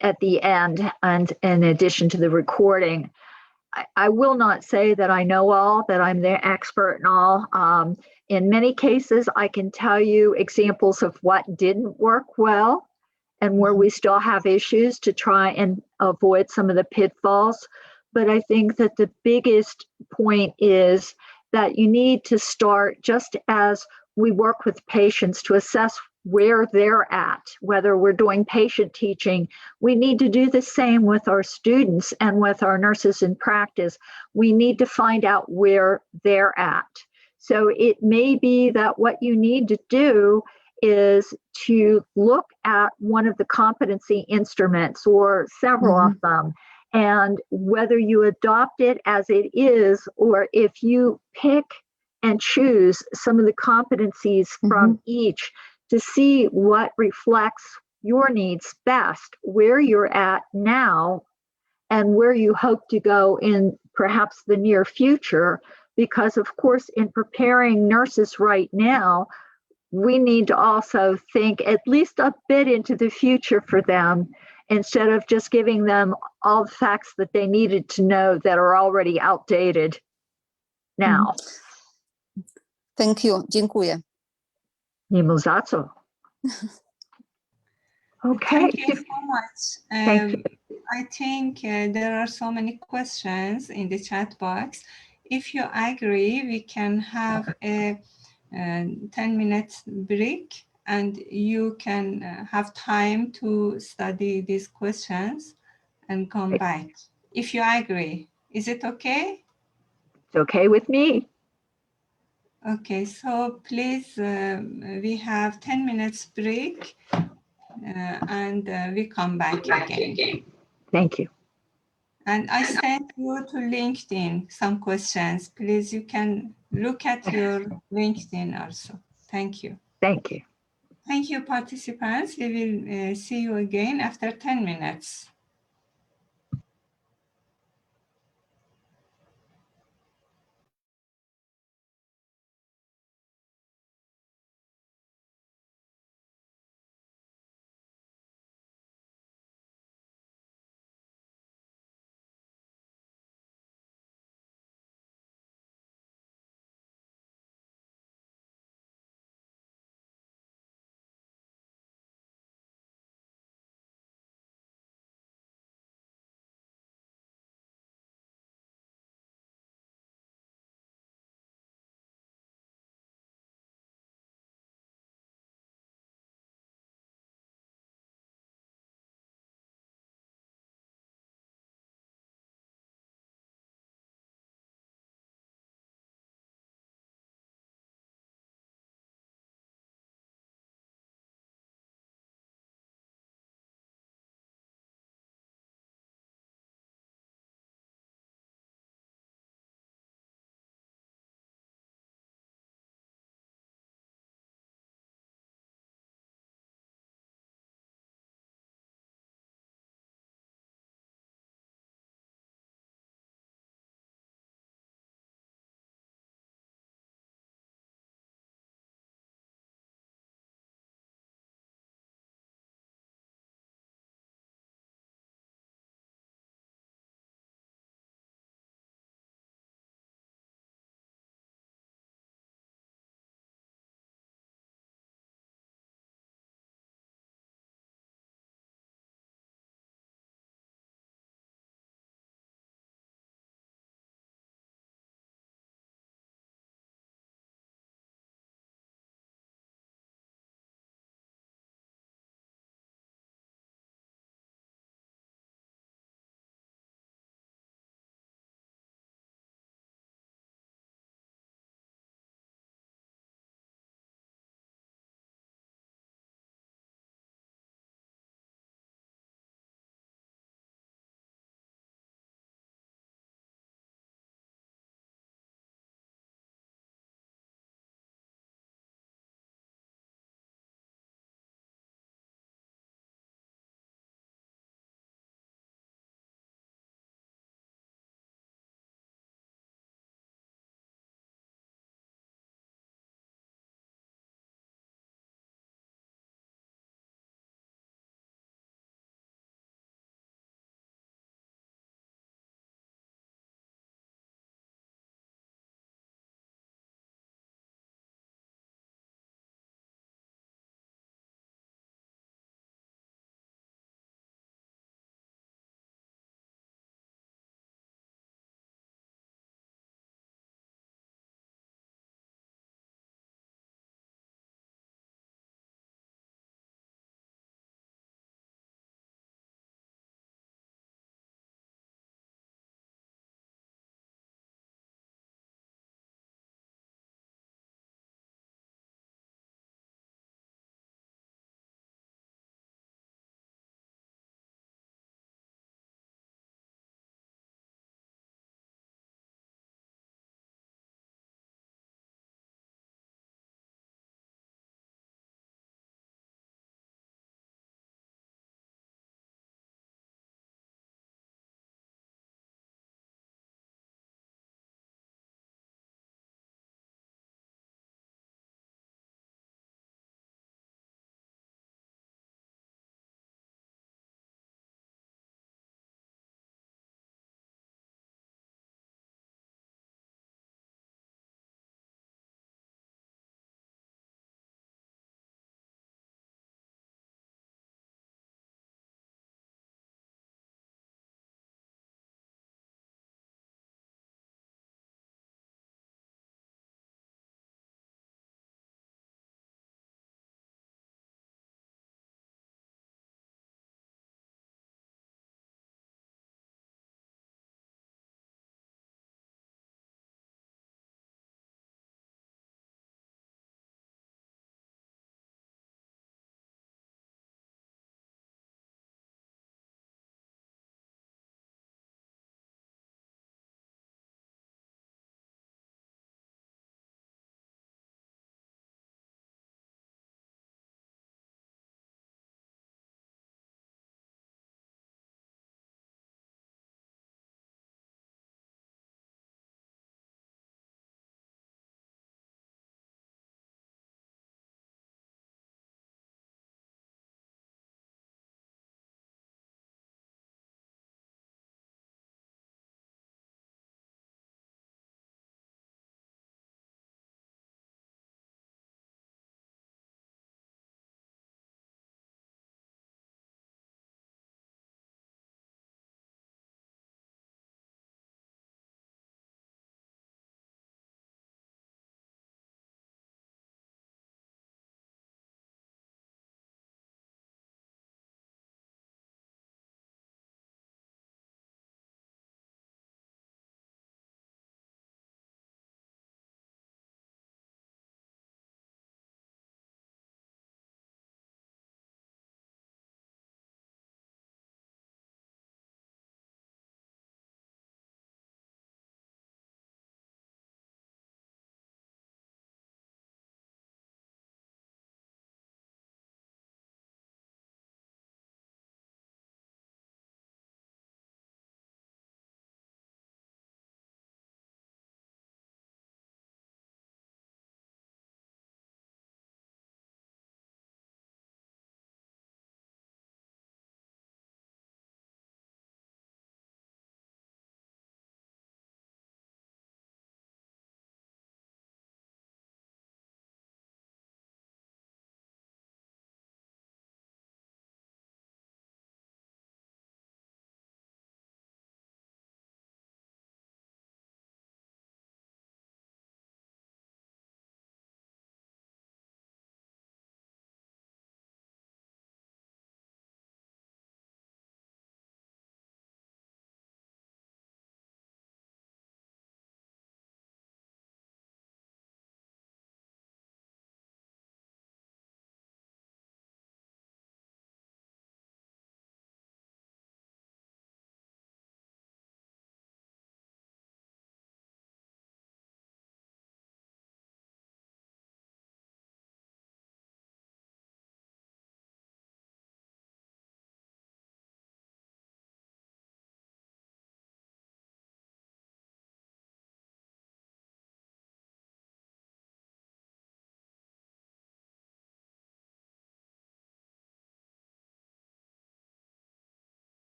Speaker 2: at the end, and in addition to the recording. I will not say that I know all, that I'm the expert in all. In many cases, I can tell you examples of what didn't work well and where we still have issues to try and avoid some of the pitfalls. But I think that the biggest point is that you need to start, just as we work with patients to assess where they're at, whether we're doing patient teaching, we need to do the same with our students and with our nurses in practice. We need to find out where they're at. So it may be that what you need to do is to look at one of the competency instruments or several of them, and whether you adopt it as it is, or if you pick and choose some of the competencies from each to see what reflects your needs best, where you're at now, and where you hope to go in perhaps the near future. Because, of course, in preparing nurses right now, we need to also think at least a bit into the future for them, instead of just giving them all the facts that they needed to know that are already outdated now.
Speaker 4: Thank you. Dziękuję.
Speaker 2: Nie ma za co. Okay.
Speaker 1: Thank you so much.
Speaker 2: Thank you.
Speaker 1: I think there are so many questions in the chat box. If you agree, we can have a 10-minute break, and you can have time to study these questions and come back. If you agree, is it okay?
Speaker 2: It's okay with me.
Speaker 1: Okay, so please, we have 10 minutes break, and we come back again.
Speaker 2: Thank you.
Speaker 1: And I sent you to LinkedIn some questions. Please, you can look at your LinkedIn also. Thank you.
Speaker 2: Thank you.
Speaker 1: Thank you, participants. We will see you again after 10 minutes.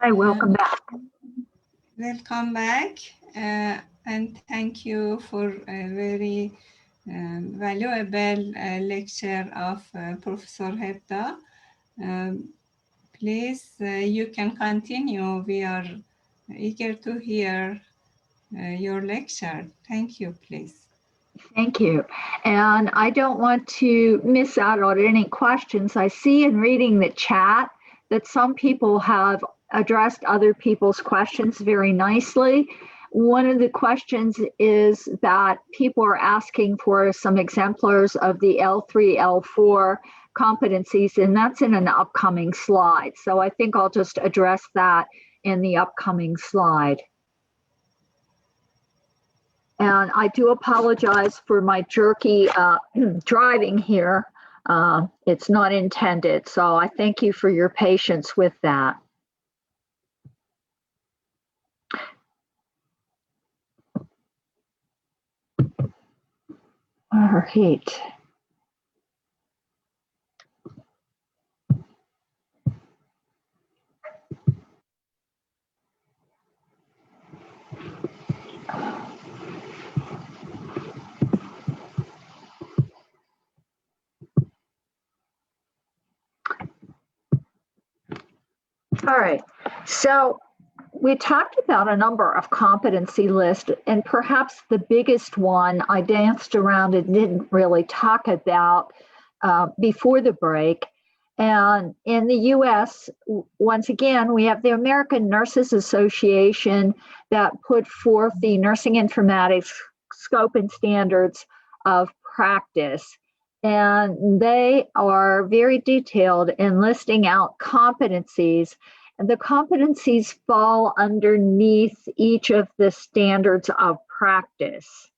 Speaker 2: Hi, welcome back.
Speaker 1: Welcome back, and thank you for a very valuable lecture of Professor Hebda. Please, you can continue. We are eager to hear your lecture. Thank you, please.
Speaker 2: Thank you. And I don't want to miss out on any questions. I see in reading the chat that some people have addressed other people's questions very nicely. One of the questions is that people are asking for some exemplars of the L3, L4 competencies, and that's in an upcoming slide. So I think I'll just address that in the upcoming slide. And I do apologize for my jerky driving here. It's not intended. So I thank you for your patience with that. All right. All right. So we talked about a number of competency lists, and perhaps the biggest one I danced around and didn't really talk about before the break. And in the US, once again, we have the American Nurses Association that put forth the Nursing Informatics Scope and Standards of Practice. And they are very detailed in listing out competencies. And the competencies fall underneath each of the standards of practice.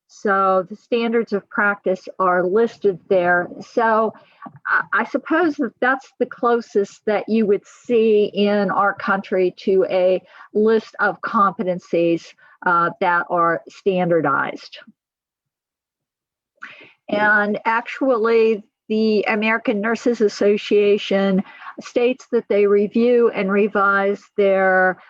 Speaker 2: So the standards of practice are listed there. So I suppose that that's the closest that you would see in our country to a list of competencies that are standardized. And actually, the American Nurses Association states that they review and revise their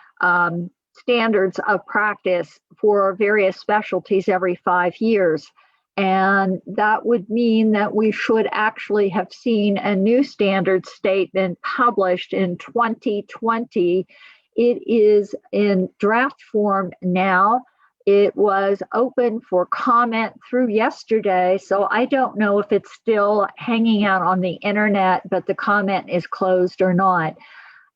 Speaker 2: standards of practice for various specialties every 5 years. And that would mean that we should actually have seen a new standard statement published in 2020. It is in draft form now. It was open for comment through yesterday, so I don't know if it's still hanging out on the internet, but the comment is closed or not.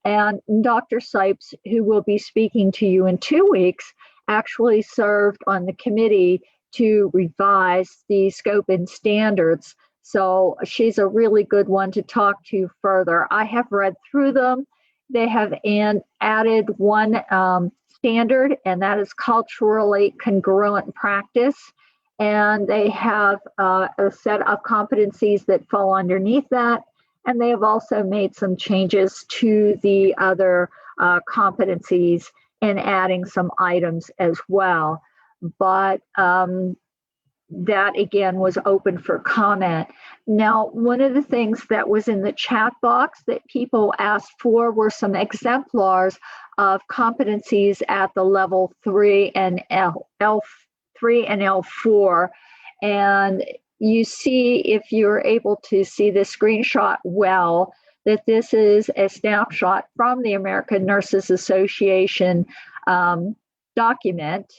Speaker 2: And Dr. Sipes, who will be speaking to you in 2 weeks, actually served on the committee to revise the scope and standards. So she's a really good one to talk to further. I have read through them. They have added one standard, and that is culturally congruent practice. And they have a set of competencies that fall underneath that. And they have also made some changes to the other competencies and adding some items as well. But that again was open for comment. Now, one of the things that was in the chat box that people asked for were some exemplars of competencies at the level 3 and L3 and L4. And you see, if you're able to see the screenshot well, that this is a snapshot from the American Nurses Association document.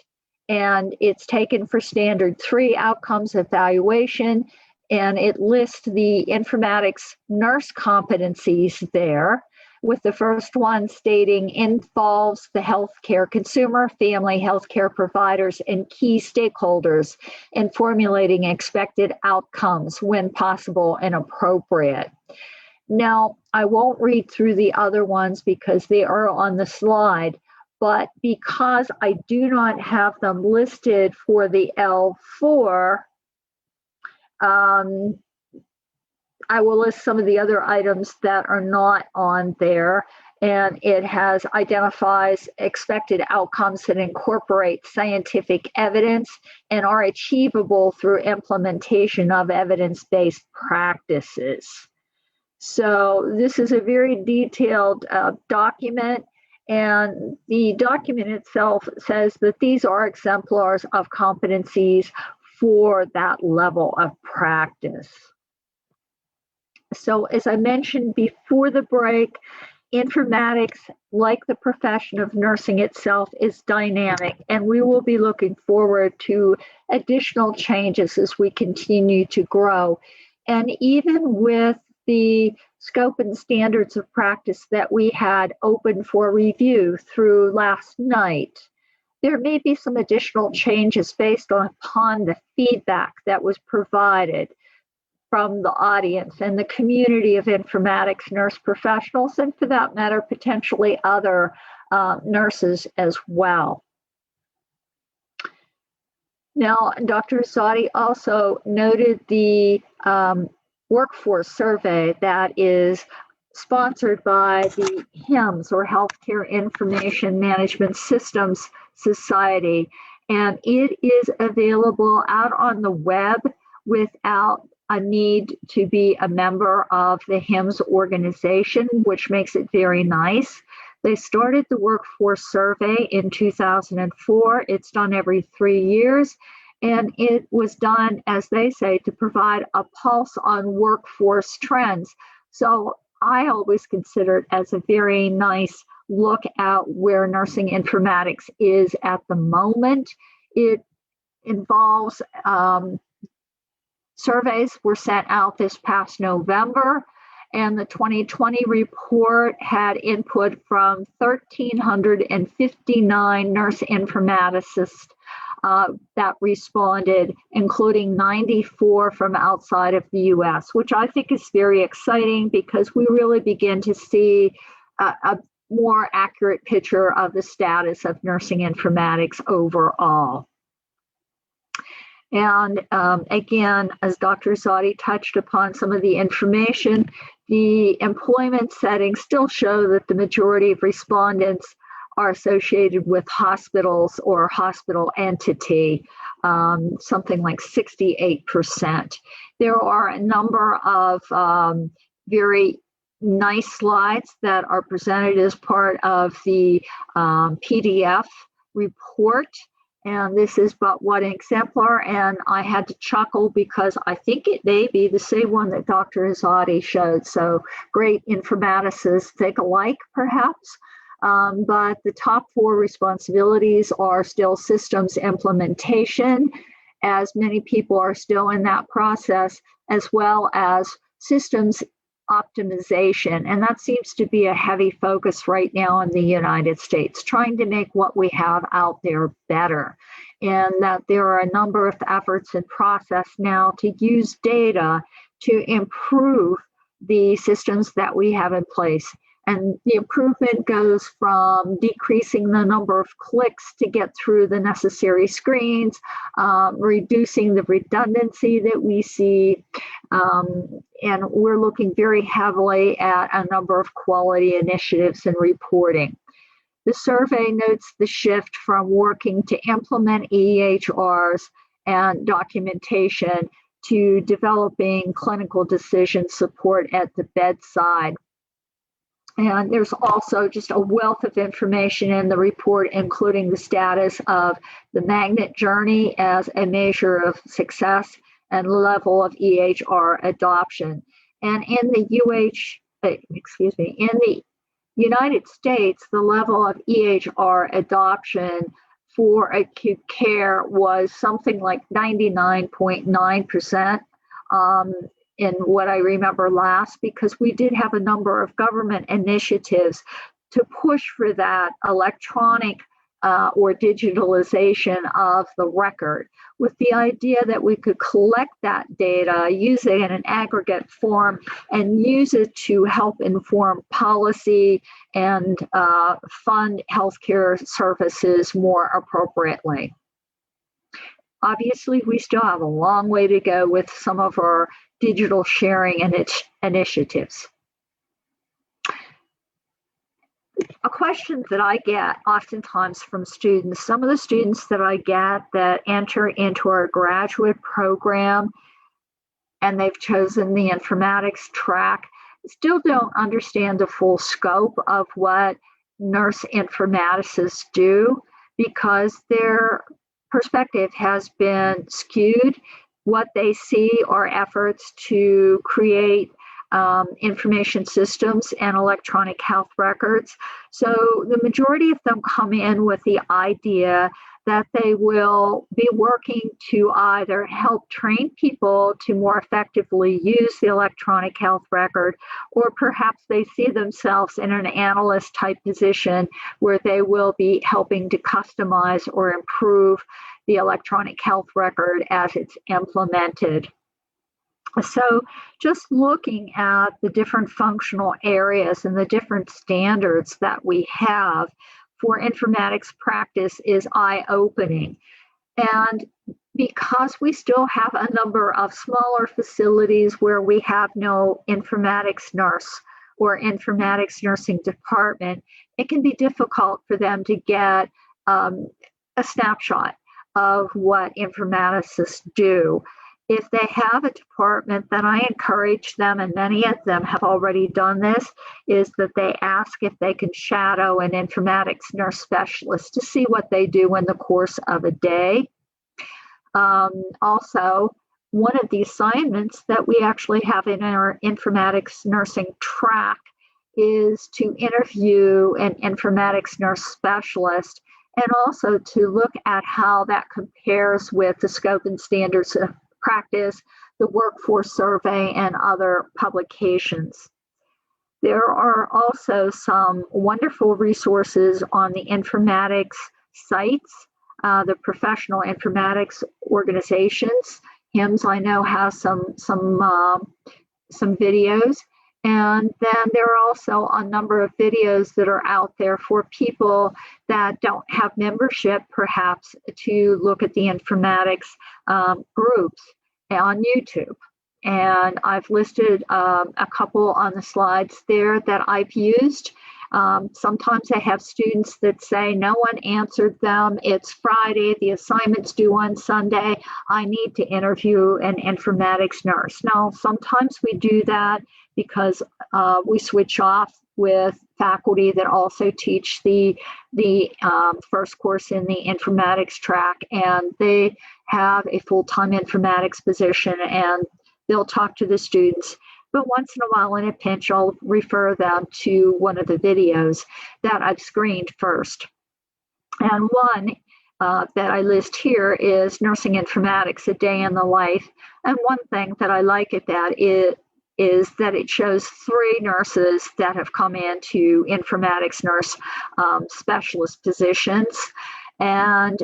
Speaker 2: And it's taken for standard 3 outcomes evaluation, and it lists the informatics nurse competencies there, with the first one stating involves the healthcare consumer, family healthcare providers, and key stakeholders in formulating expected outcomes when possible and appropriate. Now, I won't read through the other ones because they are on the slide. But because I do not have them listed for the L4, I will list some of the other items that are not on there. And it identifies expected outcomes that incorporate scientific evidence and are achievable through implementation of evidence-based practices. So this is a very detailed document. And the document itself says that these are exemplars of competencies for that level of practice. So as I mentioned before the break, informatics, like the profession of nursing itself, is dynamic, and we will be looking forward to additional changes as we continue to grow. And even with the scope and standards of practice that we had open for review through last night, there may be some additional changes based upon the feedback that was provided from the audience and the community of informatics nurse professionals, and for that matter, potentially other nurses as well. Now, Dr. Azadi also noted the workforce survey that is sponsored by the HIMSS, or Healthcare Information Management Systems Society, and it is available out on the web without a need to be a member of the HIMSS organization, which makes it very nice. They started the workforce survey in 2004. It's done every 3 years, and it was done, as they say, to provide a pulse on workforce trends. So I always consider it as a very nice look at where nursing informatics is at the moment. It involves surveys were sent out this past November, and the 2020 report had input from 1,359 nurse informaticists that responded, including 94 from outside of the US, which I think is very exciting because we really begin to see a more accurate picture of the status of nursing informatics overall. And again, as Dr. Azadi touched upon some of the information, the employment settings still show that the majority of respondents are associated with hospitals or hospital entity, something like 68%. There are a number of very nice slides that are presented as part of the PDF report. And this is but one exemplar, and I had to chuckle because I think it may be the same one that Dr. Azadi showed. So great informaticists think alike, perhaps. But the top 4 responsibilities are still systems implementation, as many people are still in that process, as well as systems optimization. And that seems to be a heavy focus right now in the United States, trying to make what we have out there better. And that there are a number of efforts in process now to use data to improve the systems that we have in place. And the improvement goes from decreasing the number of clicks to get through the necessary screens, reducing the redundancy that we see, and we're looking very heavily at a number of quality initiatives and reporting. The survey notes the shift from working to implement EHRs and documentation to developing clinical decision support at the bedside. And there's also just a wealth of information in the report, including the status of the magnet journey as a measure of success and level of EHR adoption. And in the in the United States, the level of EHR adoption for acute care was something like 99.9%. In what I remember last, because we did have a number of government initiatives to push for that electronic or digitalization of the record, with the idea that we could collect that data, use it in an aggregate form, and use it to help inform policy and fund healthcare services more appropriately. Obviously, we still have a long way to go with some of our digital sharing and its initiatives. A question that I get oftentimes from students, some of the students that I get that enter into our graduate program and they've chosen the informatics track, still don't understand the full scope of what nurse informaticists do because their perspective has been skewed. What they see are efforts to create information systems and electronic health records. So the majority of them come in with the idea that they will be working to either help train people to more effectively use the electronic health record, or perhaps they see themselves in an analyst type position where they will be helping to customize or improve the electronic health record as it's implemented. So just looking at the different functional areas and the different standards that we have for informatics practice is eye-opening. And because we still have a number of smaller facilities where we have no informatics nurse or informatics nursing department, it can be difficult for them to get a snapshot of what informaticists do. If they have a department, then I encourage them, and many of them have already done this, is that they ask if they can shadow an informatics nurse specialist to see what they do in the course of a day. Also, one of the assignments that we actually have in our informatics nursing track is to interview an informatics nurse specialist, and also to look at how that compares with the scope and standards of practice, the workforce survey, and other publications. There are also some wonderful resources on the informatics sites, the professional informatics organizations. HIMSS, I know, has some videos. And then there are also a number of videos that are out there for people that don't have membership, perhaps, to look at the informatics groups on YouTube. And I've listed a couple on the slides there that I've used. Sometimes I have students that say, no one answered them. It's Friday, the assignment's due on Sunday. I need to interview an informatics nurse. Now, sometimes we do that because we switch off with faculty that also teach the first course in the informatics track, and they have a full-time informatics position, and they'll talk to the students. But once in a while, in a pinch, I'll refer them to one of the videos that I've screened first. And one that I list here is Nursing Informatics, A Day in the Life. And one thing that I like at that is that it shows 3 nurses that have come into informatics nurse specialist positions. And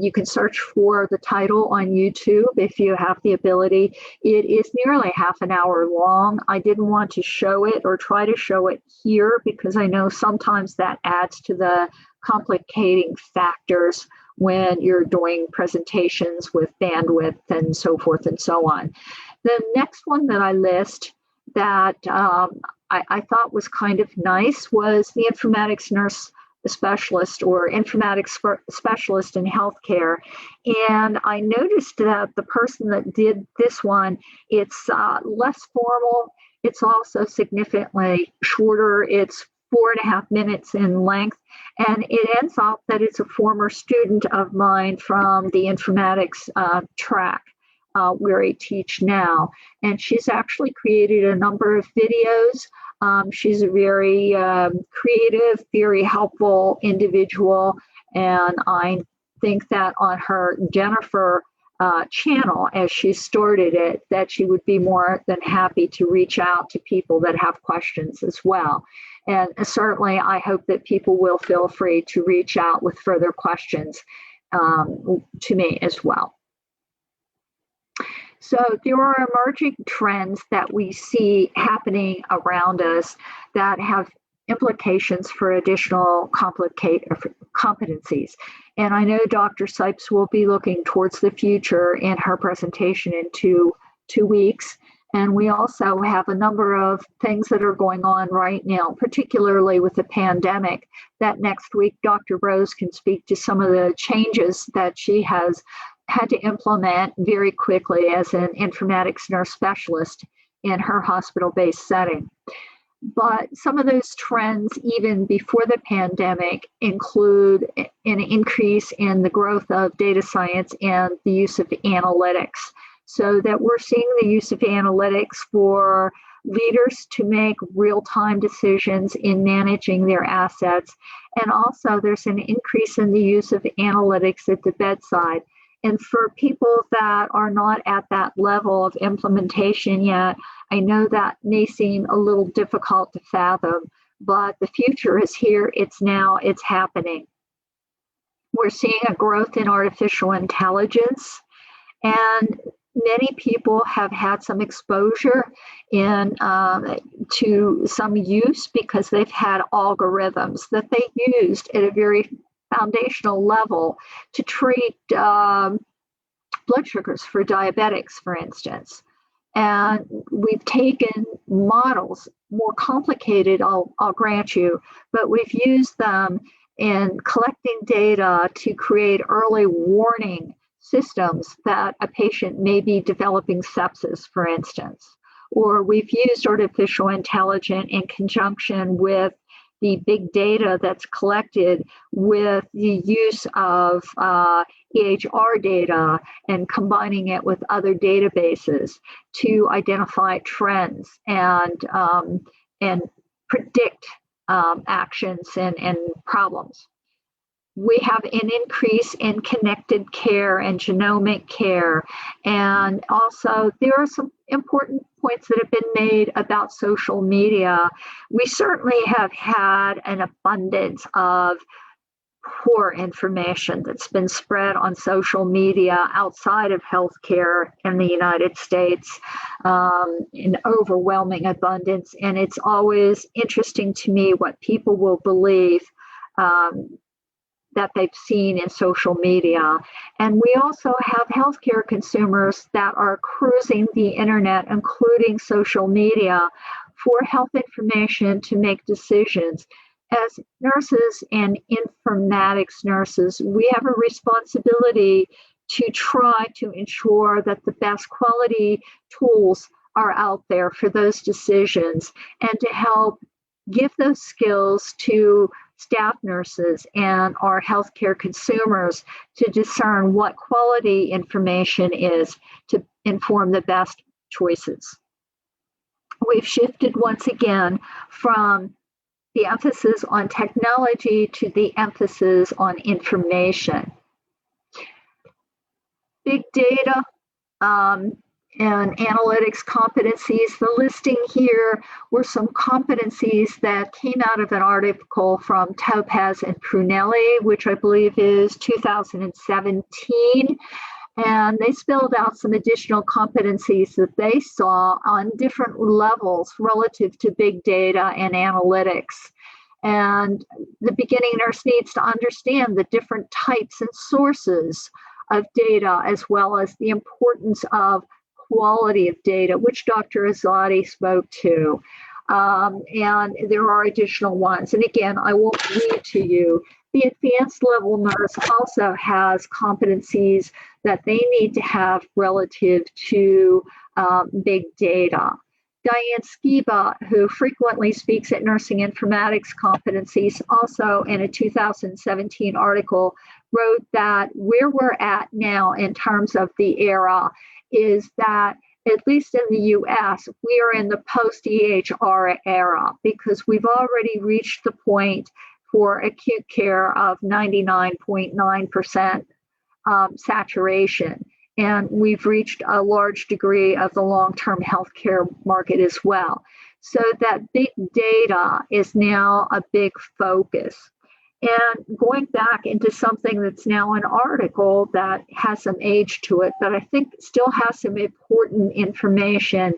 Speaker 2: you can search for the title on YouTube if you have the ability. It is nearly half an hour long. I didn't want to show it or try to show it here because I know sometimes that adds to the complicating factors when you're doing presentations with bandwidth and so forth and so on. The next one that I list that I thought was kind of nice was the informatics nurse specialist or informatics specialist in healthcare. And I noticed that the person that did this one, it's less formal. It's also significantly shorter. It's 4.5 minutes in length. And it ends up that it's a former student of mine from the informatics track where I teach now. And she's actually created a number of videos. She's a very creative, very helpful individual. And I think that on her Jennifer channel, as she started it, that she would be more than happy to reach out to people that have questions as well. And certainly, I hope that people will feel free to reach out with further questions to me as well. So there are emerging trends that we see happening around us that have implications for additional competencies. And I know Dr. Sipes will be looking towards the future in her presentation in two weeks. And we also have a number of things that are going on right now, particularly with the pandemic, that next week Dr. Rose can speak to some of the changes that she has had to implement very quickly as an informatics nurse specialist in her hospital-based setting. But some of those trends, even before the pandemic, include an increase in the growth of data science and the use of analytics. So that we're seeing the use of analytics for leaders to make real-time decisions in managing their assets. And also there's an increase in the use of analytics at the bedside. And for people that are not at that level of implementation yet, I know that may seem a little difficult to fathom, but the future is here, it's now, it's happening. We're seeing a growth in artificial intelligence, and many people have had some exposure in to some use because they've had algorithms that they used at a very foundational level to treat blood sugars for diabetics, for instance. And we've taken models, more complicated, I'll grant you, but we've used them in collecting data to create early warning systems that a patient may be developing sepsis, for instance. Or we've used artificial intelligence in conjunction with the big data that's collected with the use of EHR data and combining it with other databases to identify trends and predict actions and problems. We have an increase in connected care and genomic care. And also there are some important points that have been made about social media. We certainly have had an abundance of poor information that's been spread on social media outside of healthcare in the United States in overwhelming abundance. And it's always interesting to me what people will believe that they've seen in social media. And we also have healthcare consumers that are cruising the internet, including social media, for health information to make decisions. As nurses and informatics nurses, we have a responsibility to try to ensure that the best quality tools are out there for those decisions and to help give those skills to staff nurses and our healthcare consumers to discern what quality information is to inform the best choices. We've shifted once again from the emphasis on technology to the emphasis on information. Big data and analytics competencies. The listing here were some competencies that came out of an article from Topaz and Prunelli, which I believe is 2017. And they spelled out some additional competencies that they saw on different levels relative to big data and analytics. And the beginning nurse needs to understand the different types and sources of data, as well as the importance of quality of data, which Dr. Azadi spoke to. And there are additional ones. And again, I won't read to you. The advanced level nurse also has competencies that they need to have relative to big data. Diane Skiba, who frequently speaks at Nursing Informatics Competencies, also in a 2017 article, wrote that where we're at now in terms of the era is that, at least in the US, we are in the post-EHR era because we've already reached the point for acute care of 99.9% saturation. And we've reached a large degree of the long-term healthcare market as well. So that big data is now a big focus. And going back into something that's now an article that has some age to it, but I think still has some important information.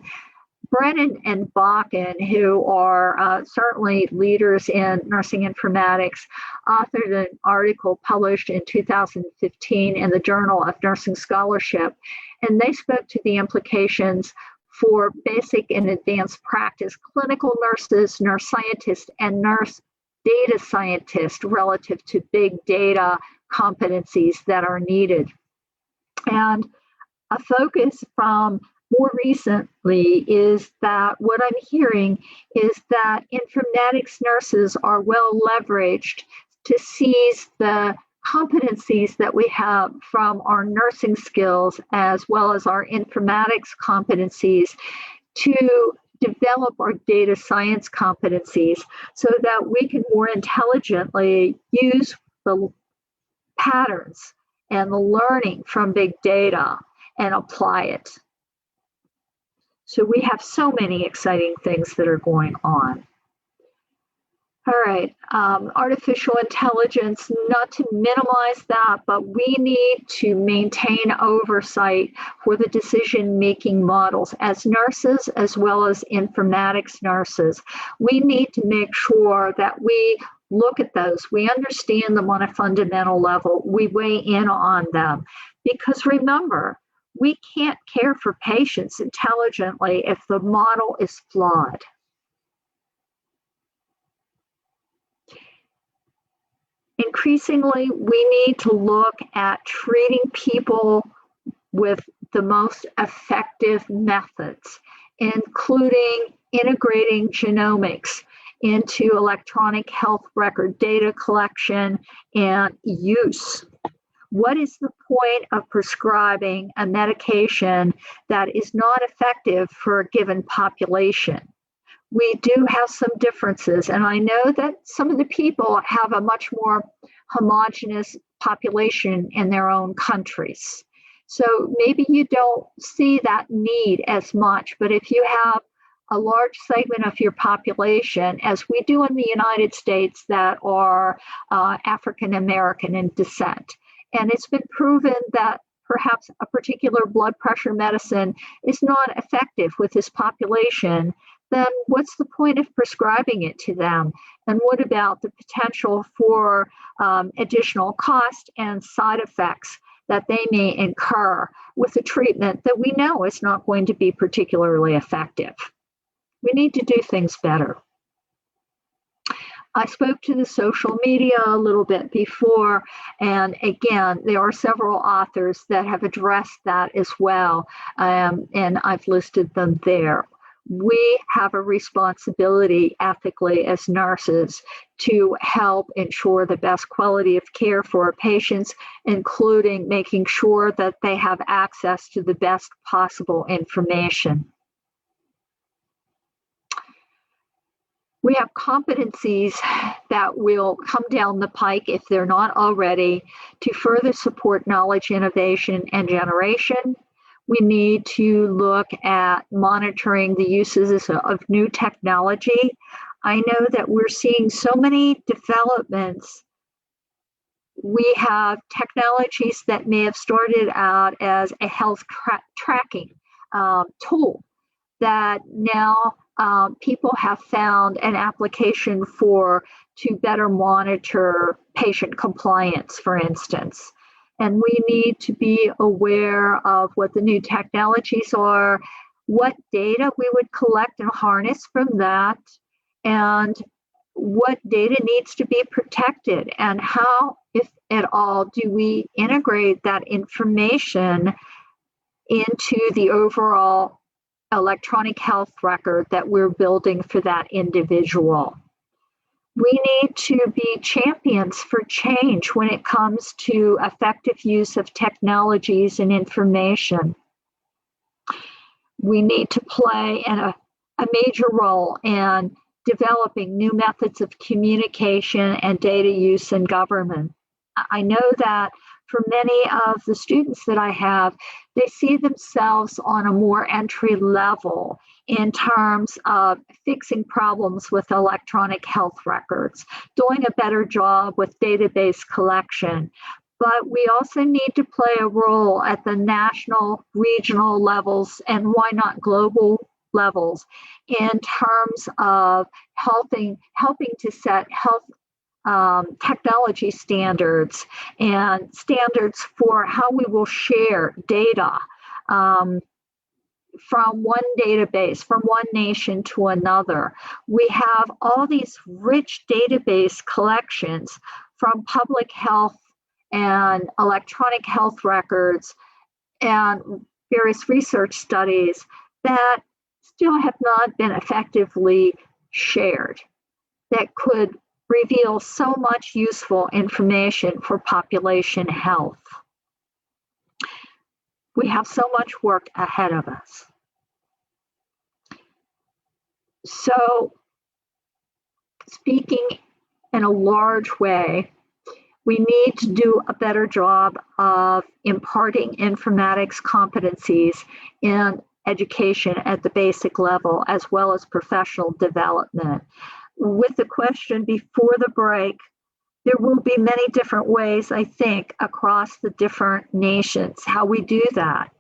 Speaker 2: Brennan and Bakken, who are certainly leaders in nursing informatics, authored an article published in 2015 in the Journal of Nursing Scholarship, and they spoke to the implications for basic and advanced practice clinical nurses, nurse scientists, and nurse data scientists relative to big data competencies that are needed. And a focus from more recently is that what I'm hearing is that informatics nurses are well leveraged to seize the competencies that we have from our nursing skills as well as our informatics competencies to develop our data science competencies so that we can more intelligently use the patterns and the learning from big data and apply it. So we have so many exciting things that are going on. All right, artificial intelligence, not to minimize that, but we need to maintain oversight for the decision-making models as nurses as well as informatics nurses. We need to make sure that we look at those, we understand them on a fundamental level, we weigh in on them. Because remember, we can't care for patients intelligently if the model is flawed. Increasingly, we need to look at treating people with the most effective methods, including integrating genomics into electronic health record data collection and use. What is the point of prescribing a medication that is not effective for a given population? We do have some differences, and I know that some of the people have a much more homogeneous population in their own countries. So maybe you don't see that need as much, but if you have a large segment of your population, as we do in the United States, that are African American in descent, and it's been proven that perhaps a particular blood pressure medicine is not effective with this population, then what's the point of prescribing it to them? And what about the potential for additional cost and side effects that they may incur with a treatment that we know is not going to be particularly effective? We need to do things better. I spoke to the social media a little bit before, and again, there are several authors that have addressed that as well, and I've listed them there. We have a responsibility ethically as nurses to help ensure the best quality of care for our patients, including making sure that they have access to the best possible information. We have competencies that will come down the pike if they're not already to further support knowledge, innovation, and generation. We need to look at monitoring the uses of new technology. I know that we're seeing so many developments. We have technologies that may have started out as a health tracking tool that now people have found an application for to better monitor patient compliance, for instance. And we need to be aware of what the new technologies are, what data we would collect and harness from that, and what data needs to be protected, and how, if at all, do we integrate that information into the overall electronic health record that we're building for that individual. We need to be champions for change when it comes to effective use of technologies and information. We need to play a major role in developing new methods of communication and data use in government. I know that for many of the students that I have, they see themselves on a more entry level in terms of fixing problems with electronic health records, doing a better job with database collection. But we also need to play a role at the national, regional levels, and why not global levels, in terms of helping to set health technology standards and standards for how we will share data from one database, from one nation to another. We have all these rich database collections from public health and electronic health records, and various research studies that still have not been effectively shared that could reveal so much useful information for population health. We have so much work ahead of us. So, speaking in a large way, we need to do a better job of imparting informatics competencies in education at the basic level, as well as professional development. With the question before the break, there will be many different ways, I think, across the different nations, how we do that.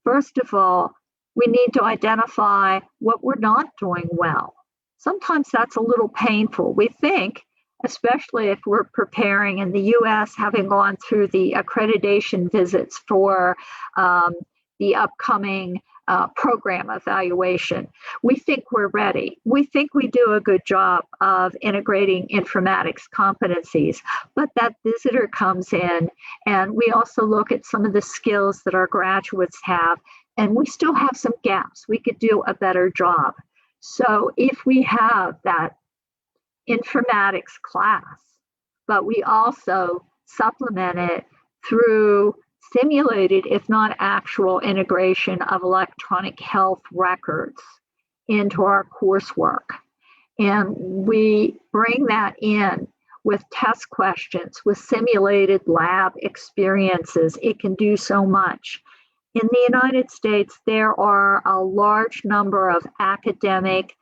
Speaker 2: First of all, we need to identify what we're not doing well. Sometimes that's a little painful. We think, especially if we're preparing in the US, having gone through the accreditation visits for the upcoming program evaluation, we think we're ready. We think we do a good job of integrating informatics competencies, but that visitor comes in and we also look at some of the skills that our graduates have, and we still have some gaps. We could do a better job. So if we have that informatics class, but we also supplement it through simulated, if not actual, integration of electronic health records into our coursework. And we bring that in with test questions, with simulated lab experiences. It can do so much. In the United States, there are a large number of academic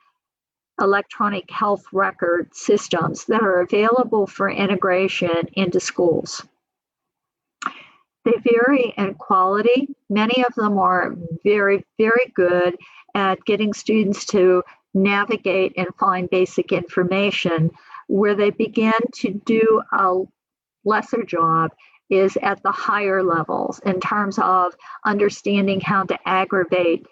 Speaker 2: electronic health record systems that are available for integration into schools. They vary in quality. Many of them are very, very good at getting students to navigate and find basic information. Where they begin to do a lesser job is at the higher levels in terms of understanding how to aggregate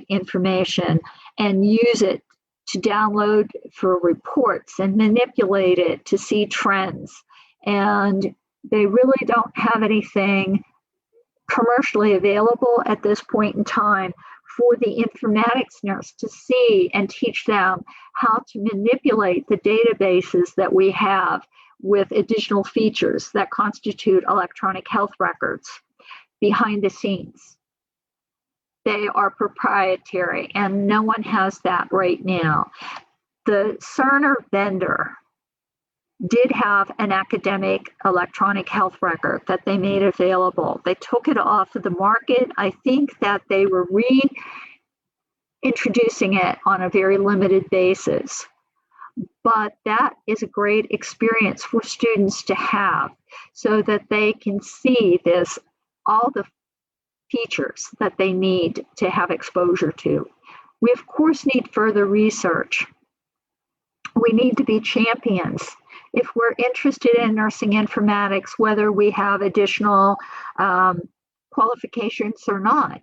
Speaker 2: information and use it to download for reports and manipulate it to see trends. And they really don't have anything commercially available at this point in time for the informatics nurse to see and teach them how to manipulate the databases that we have with additional features that constitute electronic health records behind the scenes. They are proprietary, and no one has that right now. The Cerner vendor did have an academic electronic health record that they made available. They took it off of the market. I think that they were reintroducing it on a very limited basis. But that is a great experience for students to have so that they can see all the features that they need to have exposure to. We, of course, need further research. We need to be champions. If we're interested in nursing informatics, whether we have additional qualifications or not,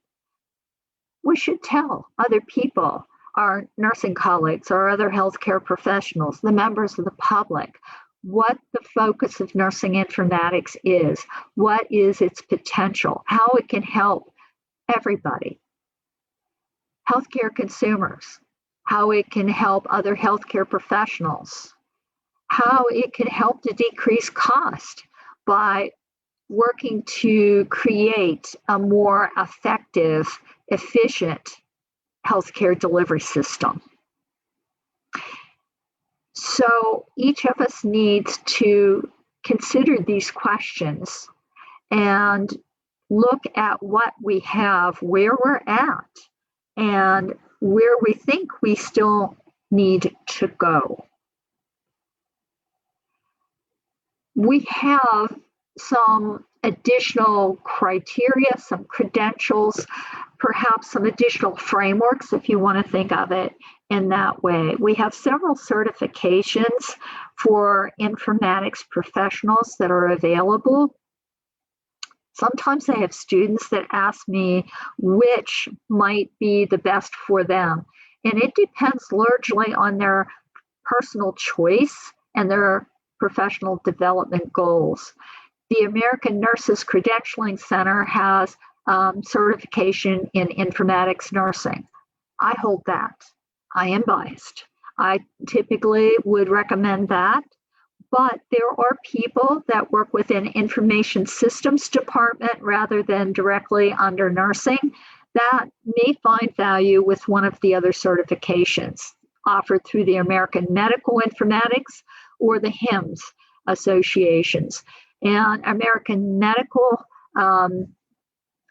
Speaker 2: we should tell other people, our nursing colleagues, our other healthcare professionals, the members of the public, what the focus of nursing informatics is, what is its potential, how it can help everybody, healthcare consumers, how it can help other healthcare professionals, how it can help to decrease cost by working to create a more effective, efficient healthcare delivery system. So each of us needs to consider these questions and look at what we have, where we're at, and where we think we still need to go. We have some additional criteria, some credentials, perhaps some additional frameworks, if you want to think of it in that way. We have several certifications for informatics professionals that are available. Sometimes I have students that ask me which might be the best for them. And it depends largely on their personal choice and their professional development goals. The American Nurses Credentialing Center has certification in informatics nursing. I hold that. I am biased. I typically would recommend that, but there are people that work within information systems department rather than directly under nursing that may find value with one of the other certifications offered through the American Medical Informatics or the HIMSS associations. And American Medical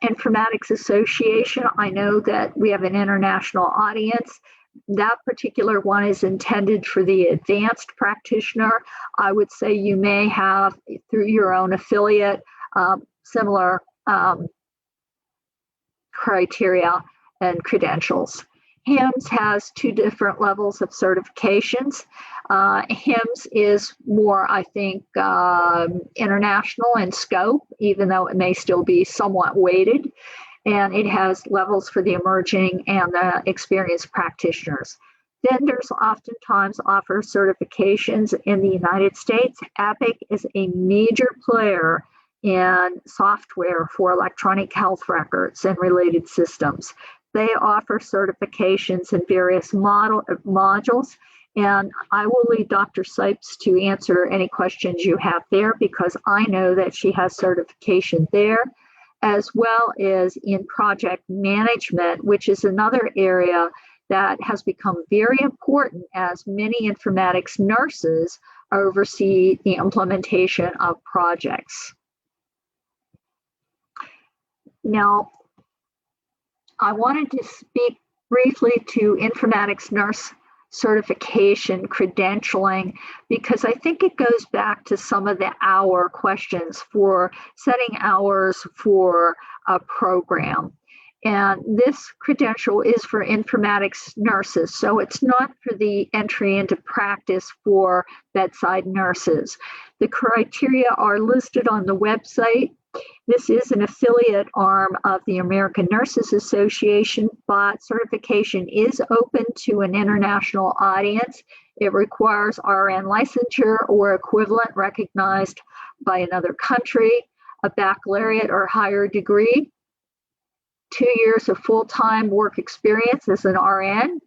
Speaker 2: Informatics Association, I know that we have an international audience. That particular one is intended for the advanced practitioner. I would say you may have, through your own affiliate, similar criteria and credentials. HIMSS has two different levels of certifications. HIMSS is more, I think, international in scope, even though it may still be somewhat weighted. And it has levels for the emerging and the experienced practitioners. Vendors oftentimes offer certifications in the United States. Epic is a major player in software for electronic health records and related systems. They offer certifications in various modules, and I will leave Dr. Sipes to answer any questions you have there because I know that she has certification there, as well as in project management, which is another area that has become very important as many informatics nurses oversee the implementation of projects. Now, I wanted to speak briefly to informatics nurse certification credentialing because I think it goes back to some of the hour questions for setting hours for a program. And this credential is for informatics nurses, so it's not for the entry into practice for bedside nurses. The criteria are listed on the website. This is an affiliate arm of the American Nurses Association, but certification is open to an international audience. It requires RN licensure or equivalent recognized by another country, a baccalaureate or higher degree, 2 years of full-time work experience as an RN,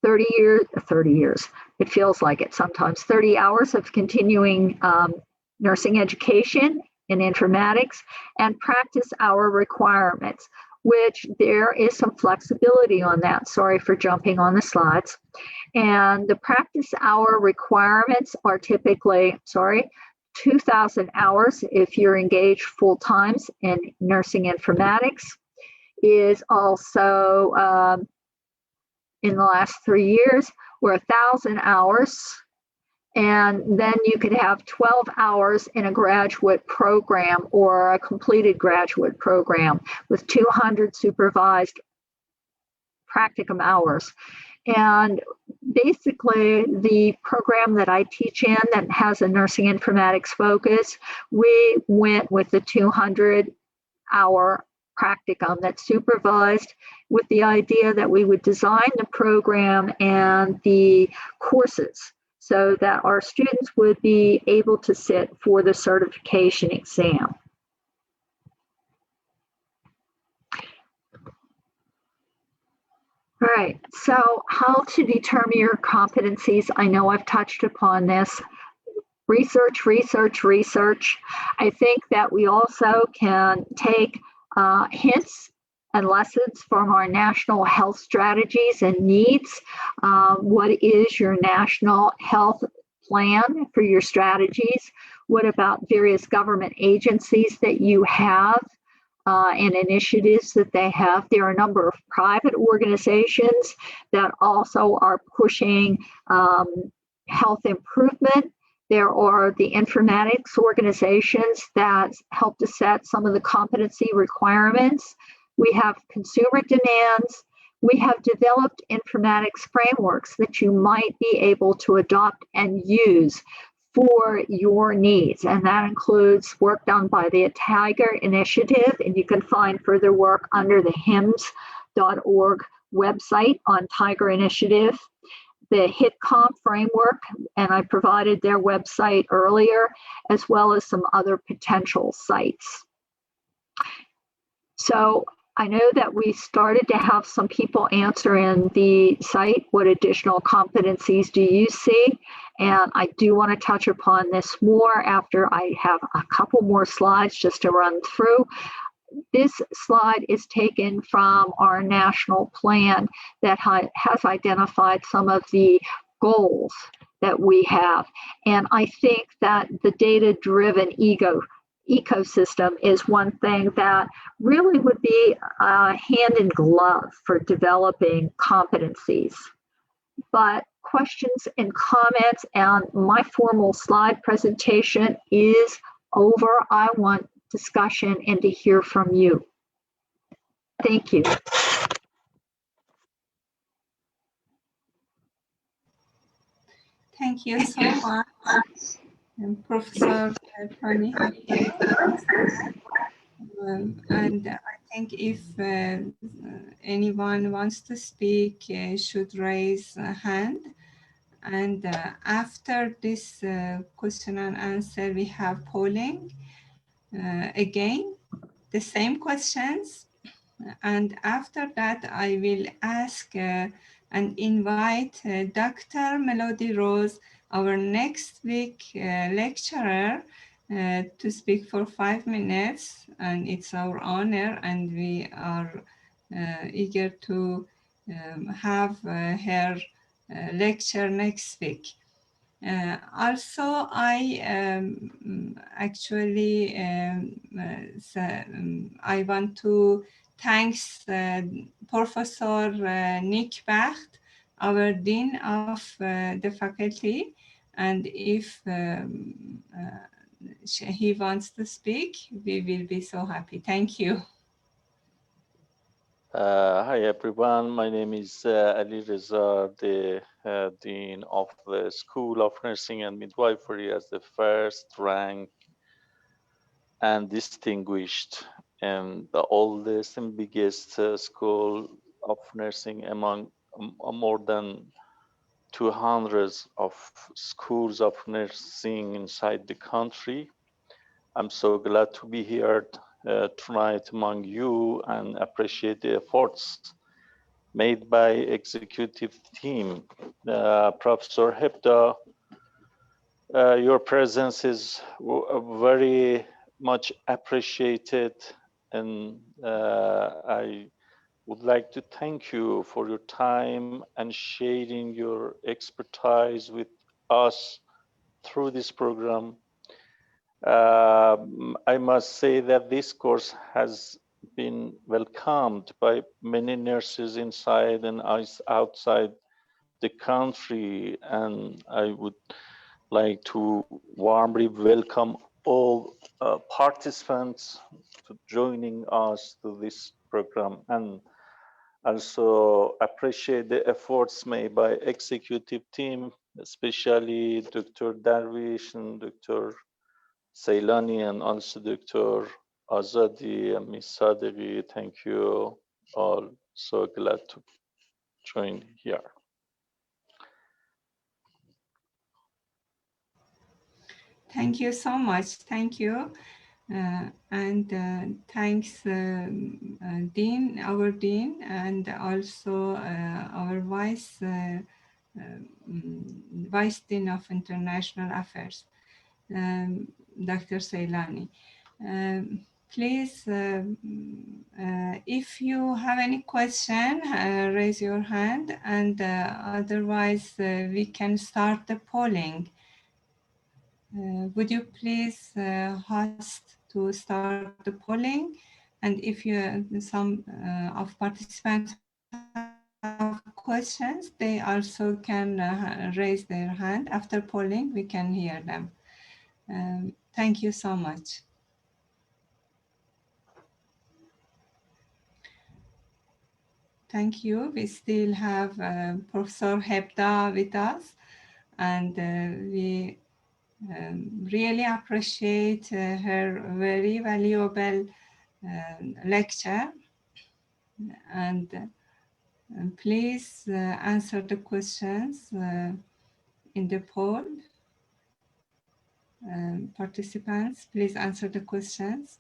Speaker 2: 30 years, it feels like it sometimes, 30 hours of continuing nursing education in informatics, and practice hour requirements, which there is some flexibility on that. Sorry for jumping on the slides. And the practice hour requirements are typically, 2,000 hours if you're engaged full times in nursing informatics, is also in the last 3 years, or 1,000 hours. And then you could have 12 hours in a graduate program or a completed graduate program with 200 supervised practicum hours. And basically, the program that I teach in that has a nursing informatics focus, we went with the 200-hour practicum that's supervised with the idea that we would design the program and the courses so that our students would be able to sit for the certification exam. All right, so how to determine your competencies? I know I've touched upon this. Research, research, research. I think that we also can take hints and lessons from our national health strategies and needs. What is your national health plan for your strategies? What about various government agencies that you have and initiatives that they have? There are a number of private organizations that also are pushing health improvement. There are the informatics organizations that help to set some of the competency requirements. We have consumer demands. We have developed informatics frameworks that you might be able to adopt and use for your needs. And that includes work done by the Tiger Initiative, and you can find further work under the HIMSS.org website on Tiger Initiative. the HitComp framework, and I provided their website earlier, as well as some other potential sites. So I know that we started to have some people answer in the site, what additional competencies do you see? And I do want to touch upon this more after I have a couple more slides just to run through. This slide is taken from our national plan that has identified some of the goals that we have. And I think that the data-driven ecosystem is one thing that really would be hand in glove for developing competencies. But questions and comments, and my formal slide presentation is over. I want discussion and to hear from you. Thank you.
Speaker 1: Thank you so much, Professor Toni. And I think if anyone wants to speak, should raise a hand. And after this question and answer, we have polling. Again, the same questions. And after that, I will ask and invite Dr. Melody Rose, our next week lecturer, to speak for 5 minutes. And it's our honor, and we are eager to have her lecture next week. Also, I actually I want to thank Professor Nick Bacht, our Dean of the faculty, and if he wants to speak, we will be so happy. Thank you.
Speaker 5: Hi everyone, my name is Ali Reza, the Dean of the School of Nursing and Midwifery, as the first rank and distinguished and the oldest and biggest school of nursing among more than 200 of schools of nursing inside the country. I'm so glad to be here tonight among you and appreciate the efforts made by executive team. Professor Hebda, your presence is very much appreciated, and I would like to thank you for your time and sharing your expertise with us through this program. I must say that this course has been welcomed by many nurses inside and outside the country, and I would like to warmly welcome all participants to joining us to this program, and also appreciate the efforts made by executive team, especially Dr. Darwish and Dr. Ceylani, and also Dr. Azadi and Ms. Sadeghi. Thank you all. So glad to join here.
Speaker 1: Thank you so much. Thank you. And thanks Dean, our Dean, and also our Vice Dean of International Affairs, Dr. Ceylani. Please, if you have any question, raise your hand, and otherwise we can start the polling. Would you please host to start the polling? And if you some of participants have questions, they also can raise their hand. After polling, we can hear them. Thank you so much. Thank you. We still have Professor Hebda with us, and we really appreciate her very valuable lecture, and And please answer the questions in the poll. Participants, please answer the questions.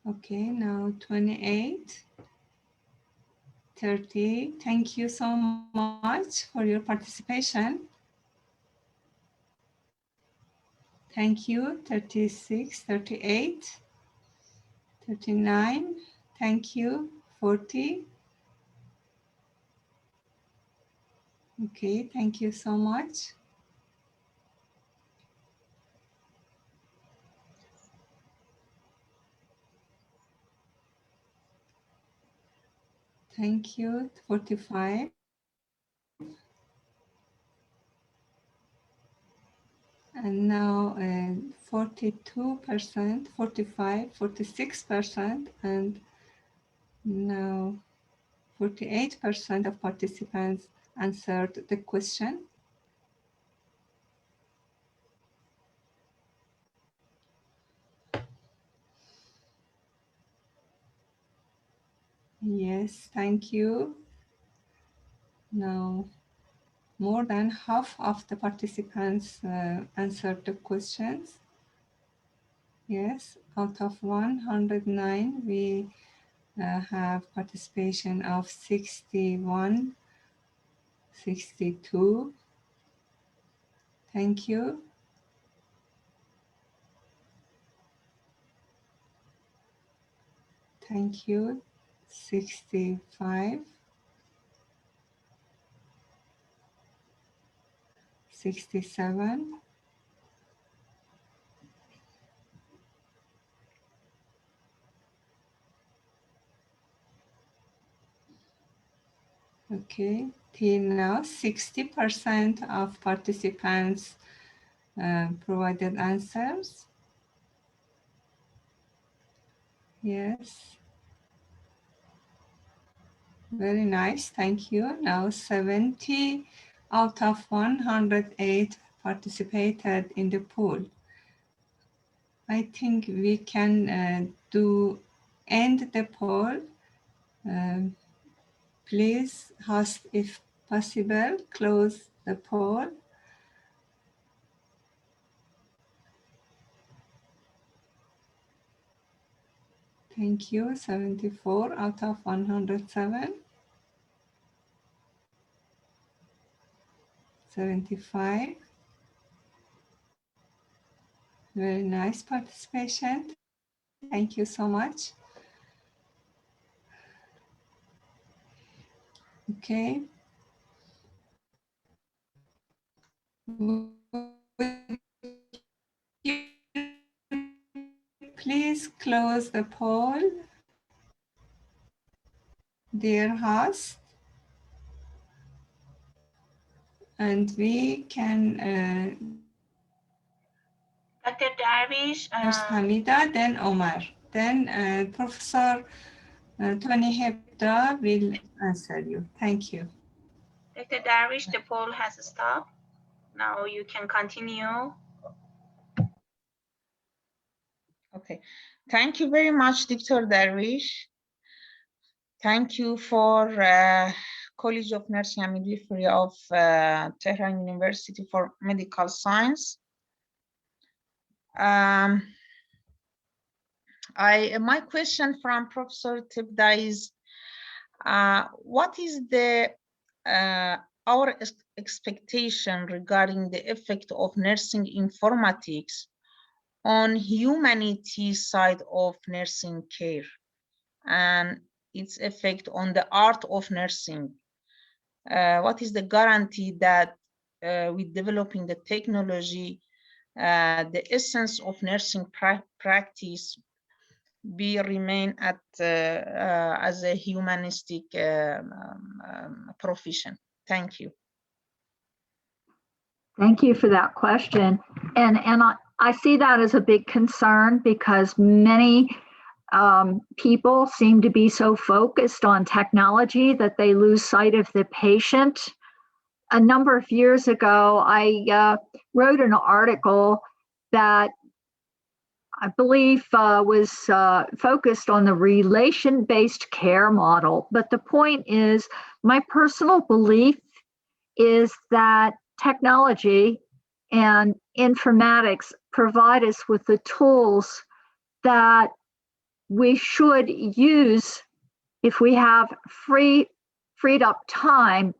Speaker 1: Okay, now 28, 30. Thank you so much for your participation. Thank you, 36, 38, 39. Thank you, 40. Okay, thank you so much. Thank you, 45. And now 42%, 45, 46%, and now 48% of participants answered the question. Yes, thank you. Now, more than half of the participants answered the questions. Yes, out of 109, we have participation of 61, 62. Thank you. Thank you. 65, 67. Okay, till now 60% of participants provided answers. Yes. Very nice, thank you. Now 70 out of 108 participated in the poll. I think we can end the poll. Please, host, if possible, close the poll. Thank you, 74 out of 107. 75. Very nice participation. Thank you so much. Okay. Please close the poll, dear host, and we can
Speaker 3: Dr. Darwish,
Speaker 1: First Hamida, then Omar. Then Professor Toni Hebda will answer you. Thank you.
Speaker 3: Dr. Darwish, the poll has stopped. Now you can continue.
Speaker 6: Okay. Thank you very much, Dr. Darwish. Thank you for College of Nursing and Midwifery of Tehran University for Medical Science. My question from Professor Hebda is, what is our expectation regarding the effect of nursing informatics on humanity side of nursing care and its effect on the art of nursing? What is the guarantee that with developing the technology, the essence of nursing practice remain at as a humanistic profession? Thank you.
Speaker 2: Thank you for that question. And I see that as a big concern because many people seem to be so focused on technology that they lose sight of the patient. A number of years ago, I wrote an article that I believe was focused on the relation-based care model. But the point is, my personal belief is that technology and informatics provide us with the tools that we should use if we have freed up time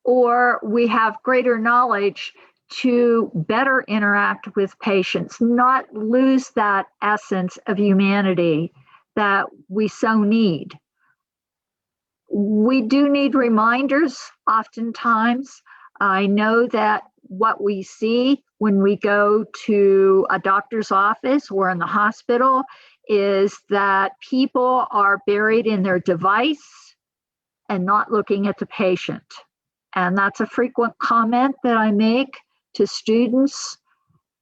Speaker 2: or we have greater knowledge to better interact with patients, not lose that essence of humanity that we so need. We do need reminders oftentimes. I know that what we see when we go to a doctor's office or in the hospital is that people are buried in their device and not looking at the patient. And that's a frequent comment that I make to students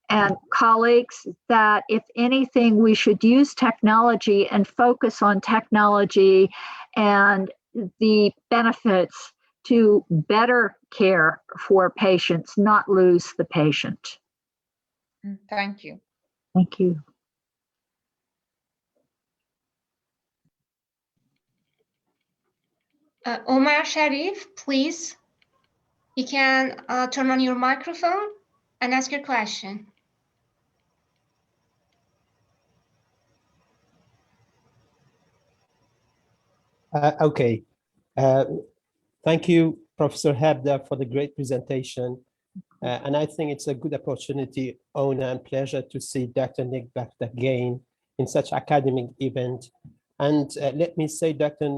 Speaker 2: and colleagues, that if anything, we should use technology and focus on technology and the benefits to better care for patients, not lose the patient.
Speaker 6: Thank you.
Speaker 2: Thank you.
Speaker 7: Omar Sharif, please. You can turn on your microphone and ask your question.
Speaker 8: Okay. Thank you, Professor Hebda, for the great presentation. And I think it's a good opportunity, honor, and pleasure to see Dr. Nick back again in such academic event. And let me say, Dr.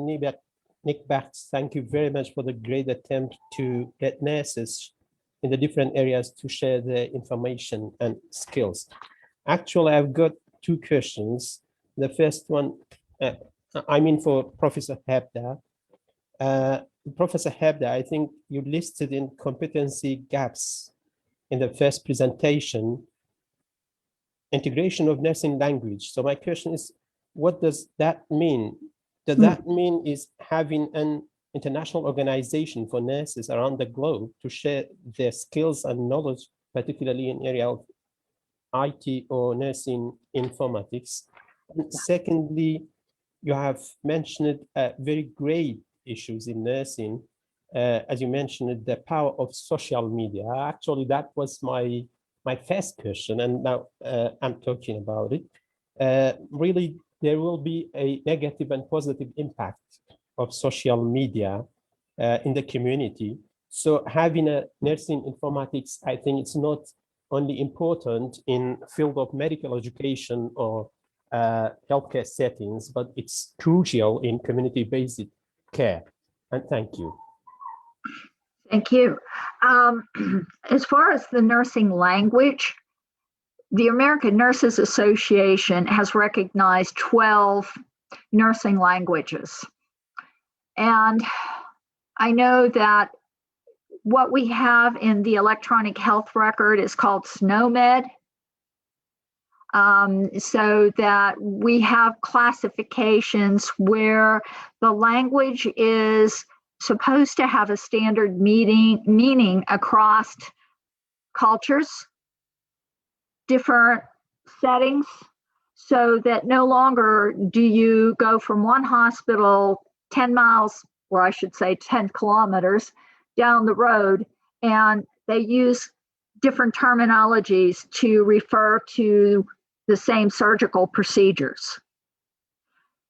Speaker 8: Nick Bax, thank you very much for the great attempt to get nurses in the different areas to share their information and skills. Actually, I've got two questions. The first one, for Professor Hebda. Professor Hebda, I think you listed in competency gaps in the first presentation, integration of nursing language. So my question is, what does that mean? Does that mean is having an international organization for nurses around the globe to share their skills and knowledge, particularly in area of IT or nursing informatics? And secondly, you have mentioned very great issues in nursing. As you mentioned, the power of social media. Actually, that was my first question, and now I'm talking about it. Really, there will be a negative and positive impact of social media in the community. So having a nursing informatics, I think it's not only important in field of medical education or healthcare settings, but it's crucial in community-based care. And thank you.
Speaker 2: Thank you. As far as the nursing language, the American Nurses Association has recognized 12 nursing languages. And I know that what we have in the electronic health record is called SNOMED. So that we have classifications where the language is supposed to have a standard meaning across cultures, different settings, so that no longer do you go from one hospital 10 miles, or I should say 10 kilometers down the road, and they use different terminologies to refer to the same surgical procedures.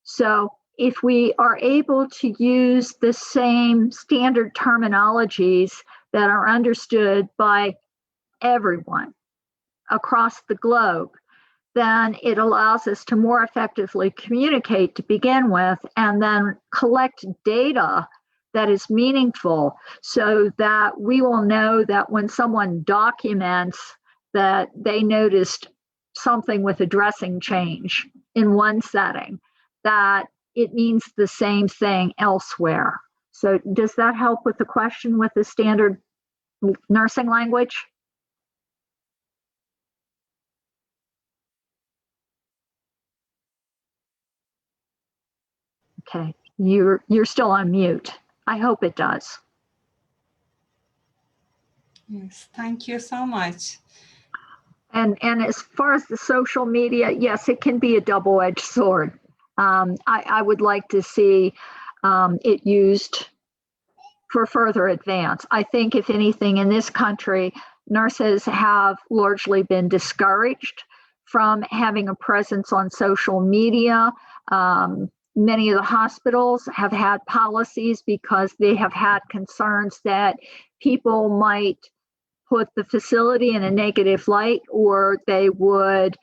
Speaker 2: So if we are able to use the same standard terminologies that are understood by everyone across the globe, then it allows us to more effectively communicate to begin with, and then collect data that is meaningful, so that we will know that when someone documents that they noticed something with a dressing change in one setting, that it means the same thing elsewhere. So does that help with the question with the standard nursing language? Okay, you're still on mute. I hope it does.
Speaker 1: Yes, thank you so much.
Speaker 2: And as far as the social media, yes, it can be a double-edged sword. I would like to see it used for further advance. I think, if anything, in this country, nurses have largely been discouraged from having a presence on social media. Many of the hospitals have had policies because they have had concerns that people might put the facility in a negative light, or they would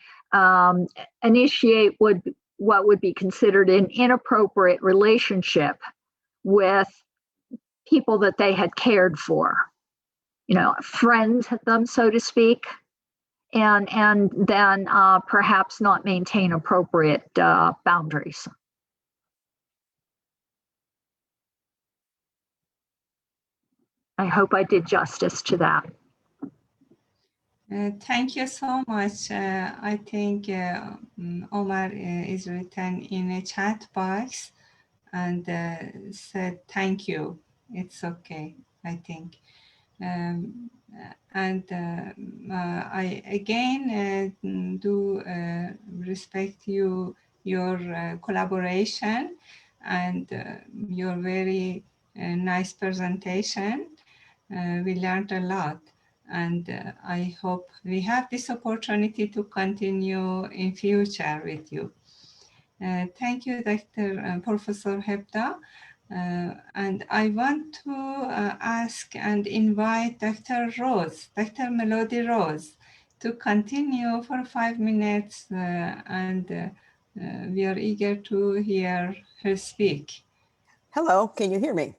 Speaker 2: initiate what would be considered an inappropriate relationship with people that they had cared for, friend them, so to speak, and then perhaps not maintain appropriate boundaries. I hope I did justice to that.
Speaker 1: Thank you so much. I think Omar is written in a chat box and said thank you. It's okay, I think. And I again do respect your collaboration and your very nice presentation. We learned a lot, and I hope we have this opportunity to continue in future with you. Thank you, Professor Hebda. And I want to ask and invite Dr. Melody Rose, to continue for 5 minutes, and we are eager to hear her speak.
Speaker 9: Hello, can you hear me?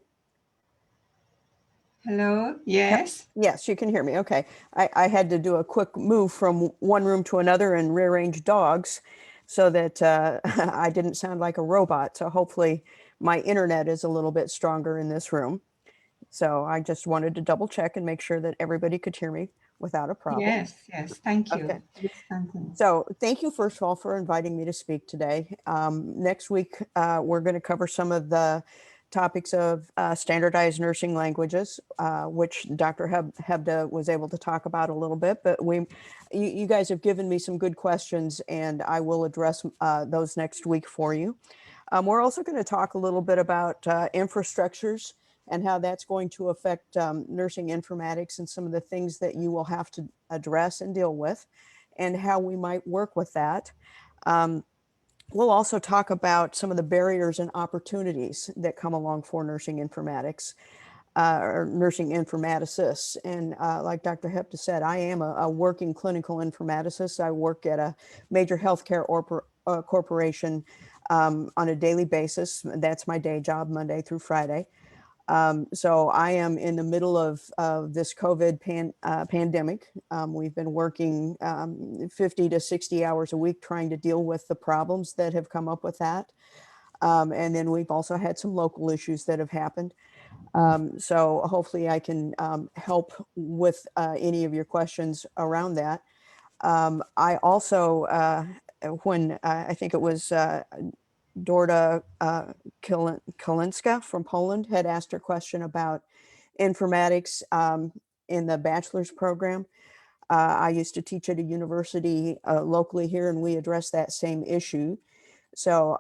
Speaker 1: Hello, yes?
Speaker 9: Yes, you can hear me. Okay. I had to do a quick move from one room to another and rearrange dogs so that I didn't sound like a robot. So hopefully my internet is a little bit stronger in this room. So I just wanted to double check and make sure that everybody could hear me without a problem.
Speaker 1: Yes, thank you.
Speaker 9: Okay.
Speaker 1: Please continue.
Speaker 9: So thank you, first of all, for inviting me to speak today. Next week, we're going to cover some of the topics of standardized nursing languages, which Dr. Hebda was able to talk about a little bit, but you guys have given me some good questions, and I will address those next week for you. We're also going to talk a little bit about infrastructures and how that's going to affect nursing informatics and some of the things that you will have to address and deal with, and how we might work with that. We'll also talk about some of the barriers and opportunities that come along for nursing informatics or nursing informaticists. And like Dr. Hebda said, I am a working clinical informaticist. I work at a major healthcare corporation on a daily basis. That's my day job, Monday through Friday. So I am in the middle of this COVID pandemic. We've been working 50 to 60 hours a week trying to deal with the problems that have come up with that. And then we've also had some local issues that have happened. So hopefully I can help with any of your questions around that. I also, when I think it was Dorda Kalinska from Poland had asked her question about informatics in the bachelor's program. I used to teach at a university locally here, and we addressed that same issue. So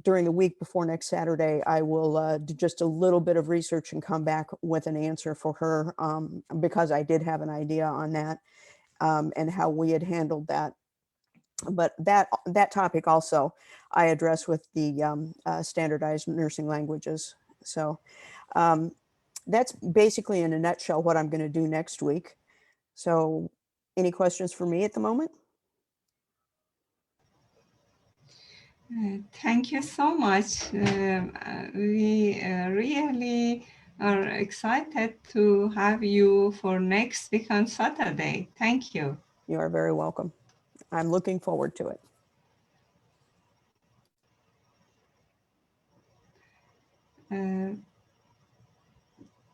Speaker 9: during the week before next Saturday, I will do just a little bit of research and come back with an answer for her, because I did have an idea on that and how we had handled that. But that topic also I address with the standardized nursing languages. So that's basically in a nutshell what I'm going to do next week. So any questions for me at the moment?
Speaker 1: Thank you so much. We really are excited to have you for next week on Saturday. Thank you.
Speaker 9: You are very welcome. I'm looking forward to it.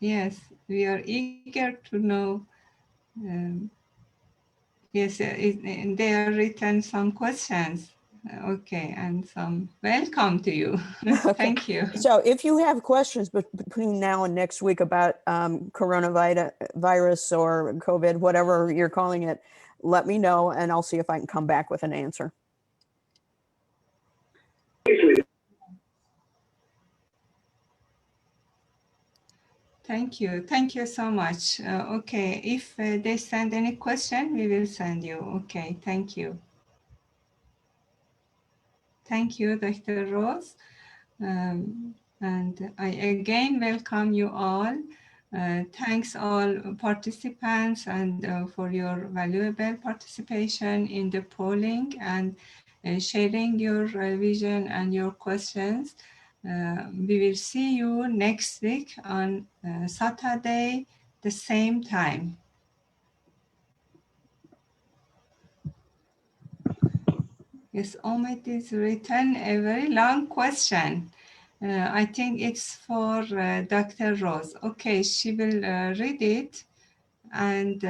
Speaker 1: Yes, we are eager to know. Yes, they are written some questions. Okay, and some welcome to you.
Speaker 9: Okay.
Speaker 1: Thank you.
Speaker 9: So if you have questions between now and next week about coronavirus or COVID, whatever you're calling it, let me know and I'll see if I can come back with an answer.
Speaker 1: Thank you. Thank you so much. Okay, if they send any question, we will send you. Okay, thank you. Thank you, Dr. Rose. And I again welcome you all. Thanks all participants and for your valuable participation in the polling and sharing your vision and your questions. We will see you next week on Saturday, the same time. Yes, Omid is written a very long question. I think it's for Dr. Rose. Okay, she will read it and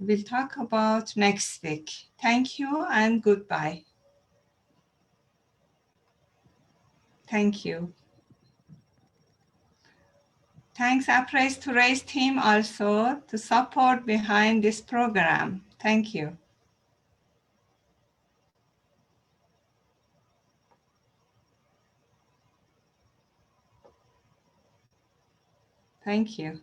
Speaker 1: we'll talk about next week. Thank you and goodbye. Thank you. Thanks, Appraise to Raise team also to support behind this program. Thank you. Thank you.